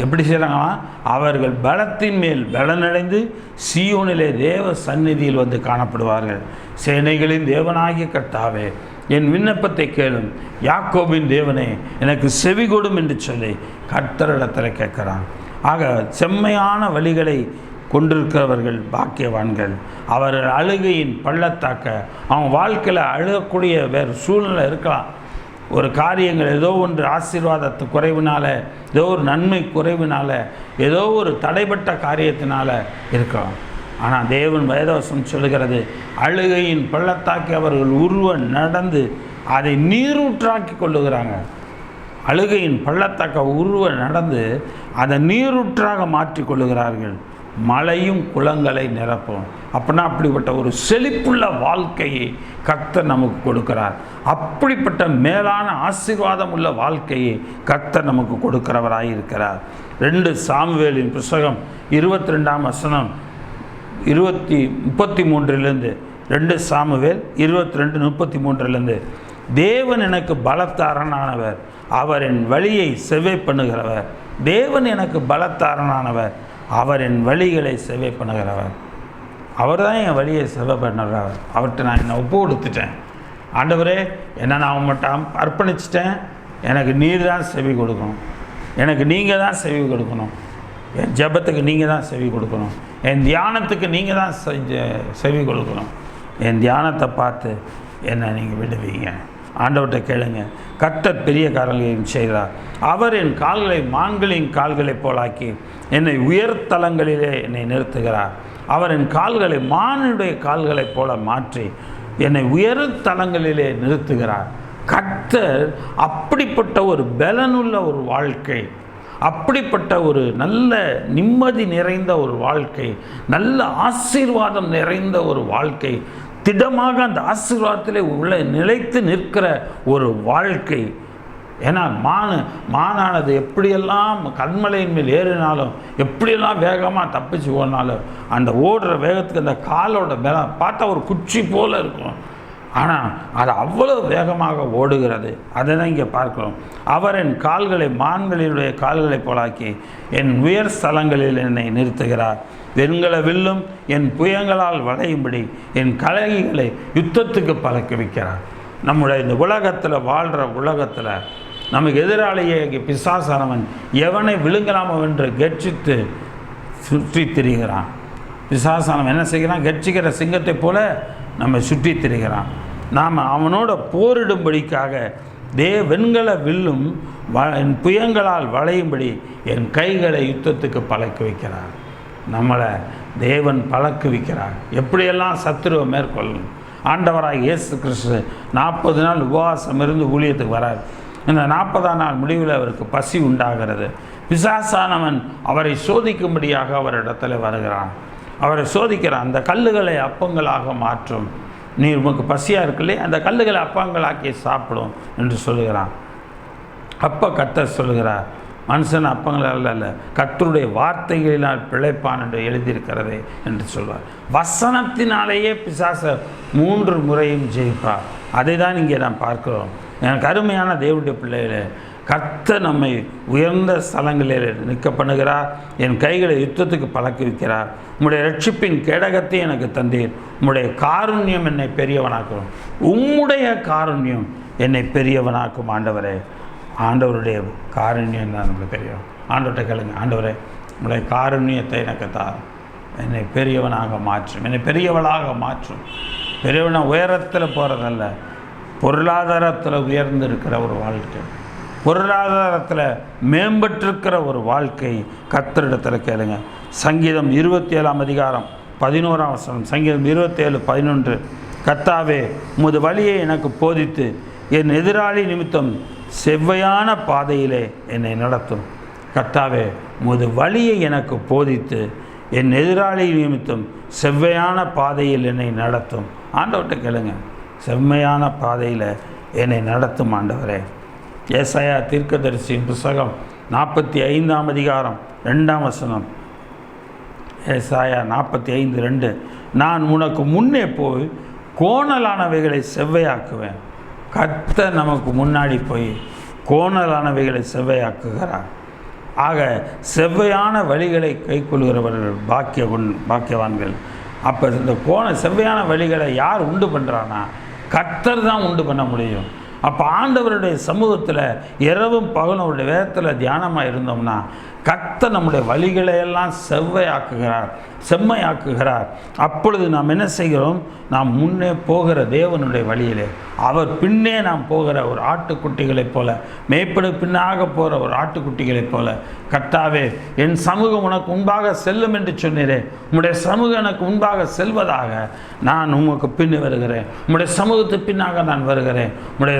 எப்படி செய்கிறாங்களா? அவர்கள் பலத்தின் மேல் பலனடைந்து சீயோனிலே தேவ சந்நிதியில் வந்து காணப்படுவார்கள். சேனைகளின் தேவனாகிய கர்த்தாவே, என் விண்ணப்பத்தை கேளும். யாக்கோபின் தேவனே, எனக்கு செவி கொடும் என்று சொல்லி கர்த்தரிடத்தில் கேட்குறான். ஆக செம்மையான வழிகளை கொண்டிருக்கிறவர்கள் பாக்கியவான்கள். அவர்கள் அழுகையின் பள்ளத்தாக்க, அவங்க வாழ்க்கையில் அழுகக்கூடிய வேறு சூழ்நிலை இருக்கலாம். ஒரு காரியங்கள் ஏதோ ஒன்று ஆசீர்வாதத்து குறைவினால், ஏதோ ஒரு நன்மை குறைவினால், ஏதோ ஒரு தடைப்பட்ட காரியத்தினால் இருக்கலாம். ஆனால் தேவன் வேதவசம் சொல்கிறது, அழுகையின் பள்ளத்தாக்கி அவர்கள் உருவ நடந்து அதை நீரூற்றாக்கி கொள்ளுகிறாங்க. அழுகையின் பள்ளத்தாக்க உருவ நடந்து அதை நீரூற்றாக மாற்றி கொள்ளுகிறார்கள். மலையும் குளங்களை நிரப்பும். அப்படின்னா அப்படிப்பட்ட ஒரு செழிப்புள்ள வாழ்க்கையை கர்த்தர் நமக்கு கொடுக்கிறார். அப்படிப்பட்ட மேலான ஆசீர்வாதம் உள்ள வாழ்க்கையை கர்த்தர் நமக்கு கொடுக்கிறவராய் இருக்கிறார். 2 சாமுவேலின் புஸ்தகம் 22ஆம் வசனம் 33 2 சாமுவேல் 22:33 தேவன் எனக்கு பலத்த அரணானவர், அவர் என் வழியை செவ்வை பண்ணுகிறவர். தேவன் எனக்கு பலத்த அரணானவர், அவர் என் வழிகளை செவ்வை பண்ணுகிறவர். அவர் தான் என் வழியை செவ்வை பண்ணுறவர். அவர்கிட்ட நான் என்னை ஒப்பு கொடுத்துட்டேன். ஆண்டவரே, என்ன நான் மட்டும் அர்ப்பணிச்சிட்டேன். எனக்கு நீர் தான் செவி கொடுக்கணும். எனக்கு நீங்கள் தான் செவி கொடுக்கணும். என் ஜெபத்துக்கு நீங்கள் தான் செவி கொடுக்கணும். என் தியானத்துக்கு நீங்கள் தான் செவி கொடுக்கணும். என் தியானத்தை பார்த்து என்னை நீங்கள் விடுவீங்க. ஆண்டவர்கிட்ட கேளுங்க. கர்த்தர் பெரிய காரியங்களையும் செய்கிறார். அவர் என் கால்களை மான்களின் கால்களைப் போலாக்கி என்னை உயர்தலங்களிலே என்னை நிறுத்துகிறார். அவர் என் கால்களை மானுடைய கால்களைப் போல மாற்றி என்னை உயர்தலங்களிலே நிறுத்துகிறார். கர்த்தர் அப்படிப்பட்ட ஒரு பலனுள்ள ஒரு வாழ்க்கை, அப்படிப்பட்ட ஒரு நல்ல நிம்மதி நிறைந்த ஒரு வாழ்க்கை, நல்ல ஆசீர்வாதம் நிறைந்த ஒரு வாழ்க்கை, திடமாக அந்த ஆசீர்வாதத்திலே உள்ள நிலைத்து நிற்கிற ஒரு வாழ்க்கை. ஏன்னா மானானது எப்படியெல்லாம் கண்மலையின் மேல் ஏறினாலும், எப்படியெல்லாம் வேகமாக தப்பிச்சு ஓடினாலும், அந்த ஓடுற வேகத்துக்கு அந்த காலோட பலம் பார்த்தா ஒரு குச்சி போல் இருக்கும். ஆனால் அது அவ்வளோ வேகமாக ஓடுகிறது. அதை தான் இங்கே பார்க்கிறோம். அவர் என் கால்களை மான்களினுடைய கால்களை போலாக்கி என் உயர் ஸ்தலங்களில் என்னை நிறுத்துகிறார். வெண்கல வில்லும் என் புயங்களால் வளையும்படி என் கலகிகளை யுத்தத்துக்கு பழக்க வைக்கிறார். நம்முடைய இந்த உலகத்தில் வாழ்கிற உலகத்தில் நமக்கு எதிராளியே பிசாசானவன் எவனை விழுங்கலாமோ என்று கர்ஜித்து சுற்றி திரிகிறான். பிசாசானவன் என்ன செய்கிறான்? கர்ஜிக்கிற சிங்கத்தை போல நம்ம சுற்றி திரிகிறான். நாம் அவனோட போரிடும்படிக்காக வெண்கல வில்லும் என் புயங்களால் வளையும்படி என் கைகளை யுத்தத்துக்கு பழக்க வைக்கிறார். நம்மளை தேவன் பழக்க வைக்கிறார். எப்படியெல்லாம் சத்துருவை மேற்கொள்ளணும். ஆண்டவராக இயேசு கிறிஸ்து 40 நாள் உபவாசம் இருந்து ஊழியத்துக்கு வரார். இந்த 40ஆம் நாள் முடிவில் அவருக்கு பசி உண்டாகிறது. பிசாசானவன் அவரை சோதிக்கும்படியாக அவரிடத்தில் வருகிறான். அவரை சோதிக்கிறான். அந்த கல்லுகளை அப்பங்களாக மாற்றும். நீ உமக்கு பசியாக இருக்குல்லே, அந்த கல்லுகளை அப்பங்களாக்கி சாப்பிடும் என்று சொல்லுகிறான். அப்போ கர்த்தர் சொல்கிறார், மனுஷன் அப்பங்களால் அல்ல கர்த்தருடைய வார்த்தைகளினால் பிழைப்பான் என்று எழுதியிருக்கிறதே என்று சொல்வார். வசனத்தினாலேயே பிசாசை 3 முறையும் ஜெயிப்பார். அதை தான் இங்கே நாம் பார்க்கிறோம். எனக்கு அருமையான தேவனுடைய பிள்ளைகளே, கர்த்தர் நம்மை உயர்ந்த ஸ்தலங்களில் நிற்க பண்ணுகிறார். என் கைகளை யுத்தத்துக்கு பழக்குவிக்கிறார். உம்முடைய ரட்சிப்பின் கேடகத்தை எனக்கு தந்தீர். உம்முடைய காருண்யம் என்னை பெரியவனாக்கும். உம்முடைய காருண்யம் என்னை பெரியவனாக்கும். ஆண்டவரே, ஆண்டவருடைய காருண்யம் தான் நம்மளை பெரியவன். ஆண்டவர்கிட்ட கேளுங்க, ஆண்டவரே உம்முடைய காருண்யத்தை எனக்கு தார், என்னை பெரியவனாக மாற்றும், என்னை பெரியவளாக மாற்றும். பெரியவனை உயரத்தில் போகிறதல்ல, பொருளாதாரத்தில் உயர்ந்து இருக்கிற ஒரு வாழ்க்கை, பொருளாதாரத்தில் மேம்பட்டிருக்கிற ஒரு வாழ்க்கை கர்த்தரிடத்தில் கேளுங்க. சங்கீதம் 27ஆம் அதிகாரம் 11ஆம் வசனம். சங்கீதம் 27:11. கர்த்தாவே உமது வழியை எனக்கு போதித்து என் எதிராளி நிமித்தம் செவ்வையான பாதையிலே என்னை நடத்தும். கர்த்தாவே உமது வழியை எனக்கு போதித்து என் எதிராளி நிமித்தம் செவ்வையான பாதையில் என்னை நடத்தும். ஆண்டவர்கிட்ட கேளுங்க, செம்மையான பாதையில் என்னை நடத்தும் ஆண்டவரே. ஏசாயா தீர்க்கதரிசியின் புத்தகம் 45ஆம் அதிகாரம் 2ஆம் வசனம். ஏசாயா 45:2. நான் உனக்கு முன்னே போய் கோணலானவைகளை செவ்வையாக்குவேன். கர்த்தர் நமக்கு முன்னாடி போய் கோணலானவைகளை செவ்வையாக்குகிறார். ஆக செவ்வையான வழிகளை கைக்கொள்கிறவர்கள் பாக்கியவான்கள். அப்போ இந்த செவ்வையான வழிகளை யார் உண்டு பண்ணுறான்னா கர்த்தர் தான் உண்டு பண்ண முடியும். அப்போ ஆண்டவருடைய சமூகத்தில் இரவும் பகலும் அவருடைய வேதத்தில் தியானமாக இருந்தோம்னா கர்த்தர் நம்முடைய வழிகளையெல்லாம் செம்மையாக்குகிறார். அப்பொழுது நாம் என்ன செய்கிறோம்? நாம் முன்னே போகிற தேவனுடைய வழியிலே, அவர் பின்னே நாம் போகிற ஒரு ஆட்டுக்குட்டிகளைப் போல, மேய்ப்பனு பின்னாக போகிற ஒரு ஆட்டுக்குட்டிகளைப் போல, கர்த்தாவே என் சமூகம் உனக்கு முன்பாக செல்லும் என்று சொன்னீரே, உம்முடைய சமூகம் எனக்கு முன்பாக செல்வதாக நான் உமக்கு பின் வருகிறேன். உம்முடைய சமூகத்துக்கு பின்னாக நான் வருகிறேன். உம்முடைய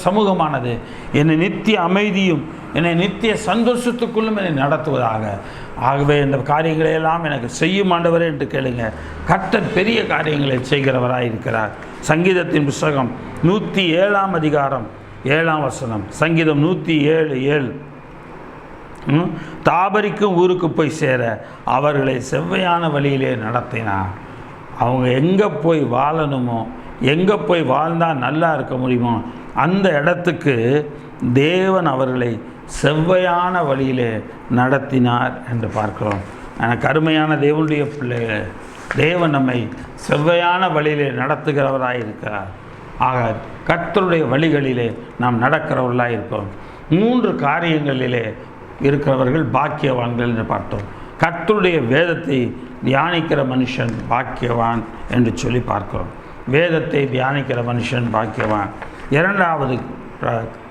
சமூகமானது என்னை நித்திய அமைதியும் என்னை நித்திய சந்தோஷத்துக்குள்ளும் என்னை நடத்துவதாக. ஆகவே இந்த காரியங்களையெல்லாம் எனக்கு செய்யும் ஆண்டவரே என்று கேளுங்க. கர்த்தர் பெரிய காரியங்களை செய்கிறவராக இருக்கிறார். சங்கீதத்தின் புத்தகம் 107ஆம் அதிகாரம் 7ஆம் வசனம். சங்கீதம் 107:7. தாபரிக்கும் ஊருக்கு போய் சேர அவர்களை செவ்வையான வழியிலே நடத்தினார். அவங்க எங்கே போய் வாழணுமோ, எங்கே போய் வாழ்ந்தால் நல்லா இருக்க முடியுமோ அந்த இடத்துக்கு தேவன் அவர்களை செவ்வையான வழியிலே நடத்தினார் என்று பார்க்கிறோம். எனக்கு அருமையான தேவனுடைய பிள்ளைகள், தேவன் நம்மை செவ்வையான வழியிலே நடத்துகிறவராக இருக்கிறார். ஆக கர்த்தருடைய வழிகளிலே நாம் நடக்கிறவர்களாக இருக்கோம். 3 காரியங்களிலே இருக்கிறவர்கள் பாக்கியவான்கள் என்று பார்த்தோம். கர்த்தருடைய வேதத்தை தியானிக்கிற மனுஷன் பாக்கியவான் என்று சொல்லி பார்க்கிறோம். வேதத்தை தியானிக்கிற மனுஷன் பாக்கியவான். 2வது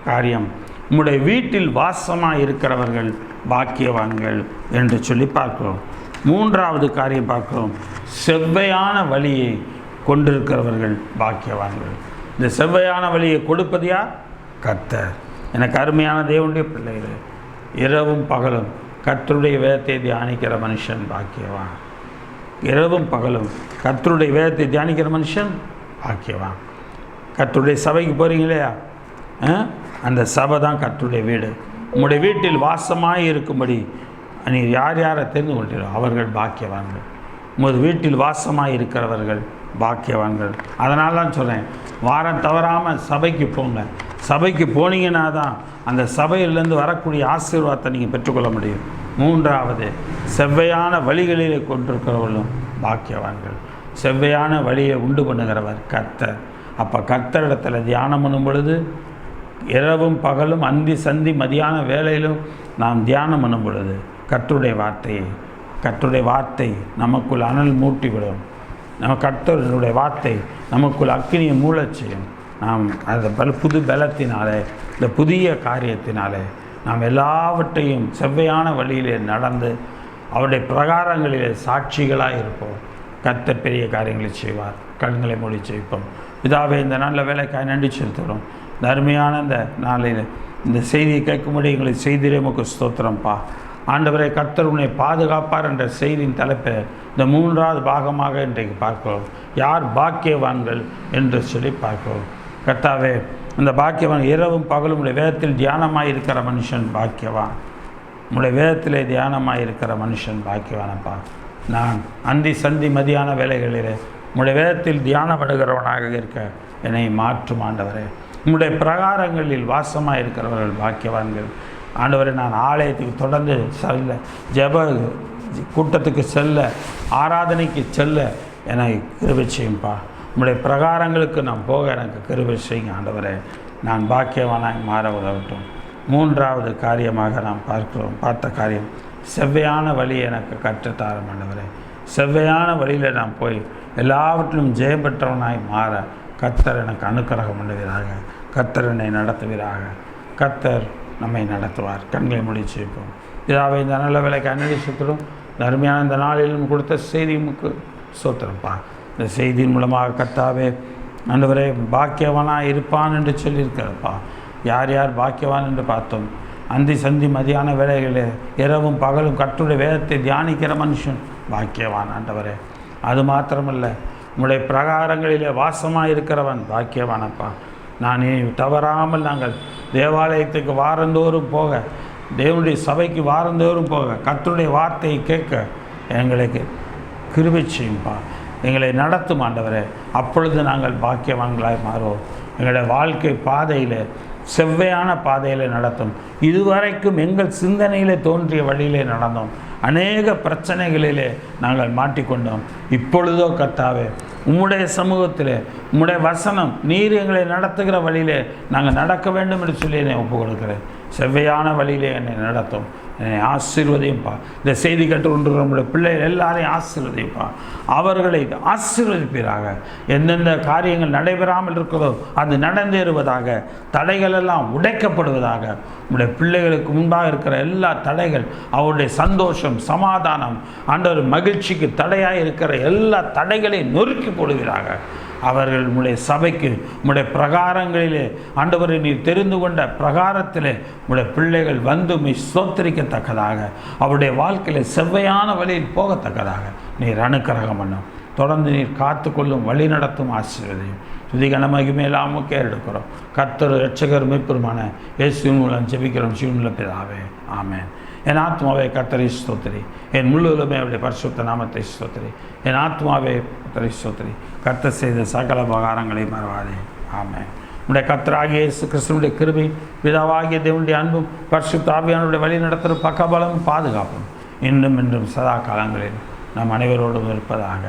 காரியம், உம்முடைய வீட்டில் வாசமாக இருக்கிறவர்கள் பாக்கியவான்கள் என்று சொல்லி பார்க்கிறோம். 3வது காரியம் பார்க்கிறோம், செவ்வையான வழியை கொண்டிருக்கிறவர்கள் பாக்கியவான்கள். இந்த செவ்வையான வழியை கொடுப்பது யார்? கர்த்தர். எனக்கு அருமையான தேவனுடைய பிள்ளைகள், இரவும் பகலும் கர்த்தருடைய வேதத்தை தியானிக்கிற மனுஷன் பாக்கியவான். இரவும் பகலும் கர்த்தருடைய வேதத்தை தியானிக்கிற மனுஷன் பாக்கியவான். கர்த்தருடைய சபைக்கு போகிறீங்க இல்லையா? அந்த சபை தான் கர்த்தருடைய வீடு. உங்களுடைய வீட்டில் வாசமாக இருக்கும்படி நீ யார் யாரை தெரிந்து கொள்கிறோம் அவர்கள் பாக்கியவான்கள். உமது வீட்டில் வாசமாக இருக்கிறவர்கள் பாக்கியவான்கள். அதனால தான் சொல்கிறேன், வாரம் தவறாமல் சபைக்கு போங்க. சபைக்கு போனீங்கன்னா தான் அந்த சபையிலேருந்து வரக்கூடிய ஆசீர்வாதத்தை நீங்கள் பெற்றுக்கொள்ள முடியும். 3வது, செவ்வையான வழிகளிலே கொண்டிருக்கிறவர்களும் பாக்கியவான்கள். செவ்வையான வழியை உண்டு பண்ணுகிறவர் கர்த்தர். அப்போ கர்த்தரிடத்தில் தியானம் பண்ணும் பொழுது இரவும் பகலும் அந்தி சந்தி மதியான வேளையிலும் நாம் தியானம் பண்ணும் பொழுது கர்த்தருடைய வார்த்தை நமக்குள் அனல் மூட்டிவிடும். கர்த்தருடைய வார்த்தை நமக்குள் அக்கினியை மூளச் செய்யும். நாம் அந்த புது பலத்தினாலே, இந்த புதிய காரியத்தினாலே நாம் எல்லாவற்றையும் செவ்வையான வழியிலே நடந்து அவருடைய பிரகாரங்களிலே சாட்சிகளாக இருப்போம். கர்த்தர் பெரிய காரியங்களை செய்வார். கண்களை மூடி செய்ப்போம். பிதாவே, இந்த நாளில் வேலைக்காய் நன்றி செலுத்துகிறோம். இந்த அருமையான இந்த நாளில் இந்த செய்தியை கேட்கும்படி எங்களை செய்திலே உமக்கு ஸ்தோத்திரம்ப்பா. ஆண்டவரை, கர்த்தர் உன்னை பாதுகாப்பார் என்ற செய்தியின் தலைப்பை இந்த 3வது பாகமாக இன்றைக்கு பார்க்கிறோம். யார் பாக்கியவான்கள் என்று சொல்லி பார்க்கிறோம். கர்த்தாவே இந்த பாக்கியவான் இரவும் பகலும் உடைய வேதத்தில் தியானமாக இருக்கிற மனுஷன் பாக்கியவான். உடைய வேதத்திலே தியானமாக இருக்கிற மனுஷன் பாக்கியவானப்பா. நான் அந்தி சந்தி மதியான வேலைகளிலே உடைய வேதத்தில் தியானப்படுகிறவனாக இருக்க என்னை மாற்றும் ஆண்டவரே. உங்களுடைய பிரகாரங்களில் வாசமாக இருக்கிறவர்கள் பாக்கியவான்கள். ஆண்டவரே, நான் ஆலயத்துக்கு தொடர்ந்து செல்ல, ஜெப கூட்டத்துக்கு செல்ல, ஆராதனைக்கு செல்ல எனக்கு கிருபை செய்யும்பா. உங்களுடைய பிரகாரங்களுக்கு நான் போக எனக்கு கிருபை செய்யுங்க ஆண்டவரே. நான் பாக்கியவானாய் மாற உதவட்டும். மூன்றாவது காரியமாக நாம் பார்த்த காரியம், செவ்வையான வழி எனக்கு கற்றுத்தாரும் ஆண்டவரே. செவ்வையான வழியில் நான் போய் எல்லாவற்றிலும் ஜெயம் பெற்றவனாய் மாற கர்த்தர் எனக்கு அனுக்கிரகம் பண்ணுவீராக. கர்த்தர் என்னை நடத்துவீராக. கர்த்தர் நம்மை நடத்துவார். கண்களை முடிச்சு வைப்போம். இதாவை இந்த நல்ல வேலைக்கு அன்னடி சுத்திரும். அருமையான இந்த நாளிலும் கொடுத்த செய்திக்கு சோத்திரப்பா. இந்த செய்தியின் மூலமாக கர்த்தாவே ஆண்டவரே பாக்கியவானாக இருப்பான் என்று சொல்லியிருக்கிறப்பா. யார் யார் பாக்கியவான் என்று பார்த்தோம். அந்தி சந்தி மதியான வேலைகளில் இரவும் பகலும் கர்த்தருடைய வேதத்தை தியானிக்கிற மனுஷன் பாக்கியவான் ஆண்டவரே. அது மாத்திரமல்ல, உங்களுடைய பிரகாரங்களிலே வாசமாக இருக்கிறவன் பாக்கியவானப்பா. நான் தவறாமல் நாங்கள் தேவாலயத்துக்கு வாரந்தோறும் போக, தேவனுடைய சபைக்கு வாரந்தோறும் போக, கர்த்தருடைய வார்த்தையை கேட்க எங்களுக்கு கிருபை செய்யும்பா. எங்களை நடத்தும் ஆண்டவரே. அப்பொழுது நாங்கள் பாக்கியவான்களாய் மாறுவோம். எங்களுடைய வாழ்க்கை பாதையில் செவ்வையான பாதையில் நடத்தும். இதுவரைக்கும் எங்கள் சிந்தனையிலே தோன்றிய வழியிலே நடந்தோம். அநேக பிரச்சனைகளிலே நாங்கள் மாட்டிக்கொண்டோம். இப்பொழுதோ கர்த்தாவே உம்முடைய சமூகத்திலே உம்முடைய வசனம் நீர் எங்களை நடத்துகிற வழியிலே நாங்கள் நடக்க வேண்டும் என்று சொல்லி என்னை ஒப்புக் கொடுக்கிறேன். செவ்வையான வழியிலே என்னை நடத்தும். என்னை ஆசீர்வதியும்பா. இந்த செய்தி கேட்டு கொண்டு நம்முடைய பிள்ளைகள் எல்லாரையும் ஆசீர்வதிப்பா. அவர்களை ஆசீர்வதிப்பீராக. எந்தெந்த காரியங்கள் நடைபெறாமல் இருக்கிறதோ அது நடந்தேறுவதாக. தடைகள் எல்லாம் உடைக்கப்படுவதாக. நம்முடைய பிள்ளைகளுக்கு முன்பாக இருக்கிற எல்லா தடைகள், அவருடைய சந்தோஷம், சமாதானம், ஆண்டவர் மகிழ்ச்சிக்கு தடையாக இருக்கிற எல்லா தடைகளையும் நொறுக்கி போடுவீராக. அவர்கள் உம்முடைய சபைக்கு உம்முடைய பிரகாரங்களிலே ஆண்டவரை நீர் தெரிந்து கொண்ட பிரகாரத்திலே உம்முடைய பிள்ளைகள் வந்து ஸ்தோத்திரிக்கத்தக்கதாக, அவருடைய வாழ்க்கையில் செவ்வையான வழியில் போகத்தக்கதாக நீர் அனுக்கிரகம் பண்ணும். தொடர்ந்து நீர் காத்து கொள்ளும், வழி நடத்தும், ஆசீர்வதியும். துதிகன மகிமையில்லாமக்கே எடுக்கிறோம். கர்த்தர் இரட்சகர் மீட்பருமான இயேசுவின் மூலம் ஜெபிக்கிறோம் ஜீவனுள்ள பிதாவே, ஆமென். என் ஆத்மாவே கர்த்தரை ஸ்தோத்திரி. என் முழுவதுமே அவருடைய பரிசுத்த நாமத்தை ஸ்தோத்திரி. என் ஆத்மாவே கர்த்தரை ஸ்தோத்திரி. கர்த்தர் செய்த சகல உபகாரங்களை மறவாதே, ஆமென். உடைய கர்த்தராகிய இயேசு கிறிஸ்துவினுடைய கிருபை, பிதாவாகிய தேவனுடைய அன்பும், பரிசுத்த ஆவியானவருடைய வழி நடத்தும் பக்கபலமும் பாதுகாப்பும் இன்னும் இன்றும் சதா காலங்களில் நம் அனைவரோடும் இருப்பதாக,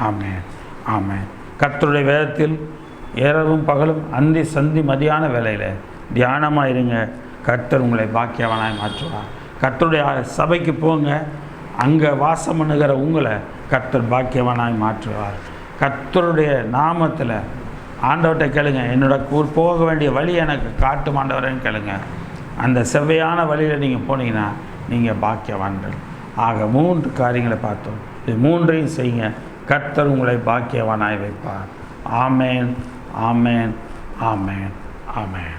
ஆமென், ஆமென். கர்த்தருடைய வேதத்தில் இரவும் பகலும் அந்தி சந்தி மதியான வேளையில் தியானமாக இருங்க. கர்த்தர் உங்களை பாக்கியவானாய் மாற்றுவார். கர்த்தருடைய சபைக்கு போங்க. அங்கே வாசம் பண்ணுகிற உங்களை கர்த்தர் பாக்கியவானாய் மாற்றுவார். கர்த்தருடைய நாமத்தில் ஆண்டவர்கிட்ட கேளுங்க, என்னோட போக வேண்டிய வழி எனக்கு காட்டும் ஆண்டவரேன்னு கேளுங்க. அந்த செவ்வையான வழியில் நீங்கள் போனீங்கன்னா நீங்கள் பாக்கியவான்கள். ஆக 3 காரியங்களை பார்த்தோம். இது 3ஐயும் செய்யுங்க. கர்த்தர் உங்களை பாக்கியவானாய் வைப்பார். ஆமேன், ஆமேன், ஆமேன், ஆமேன்.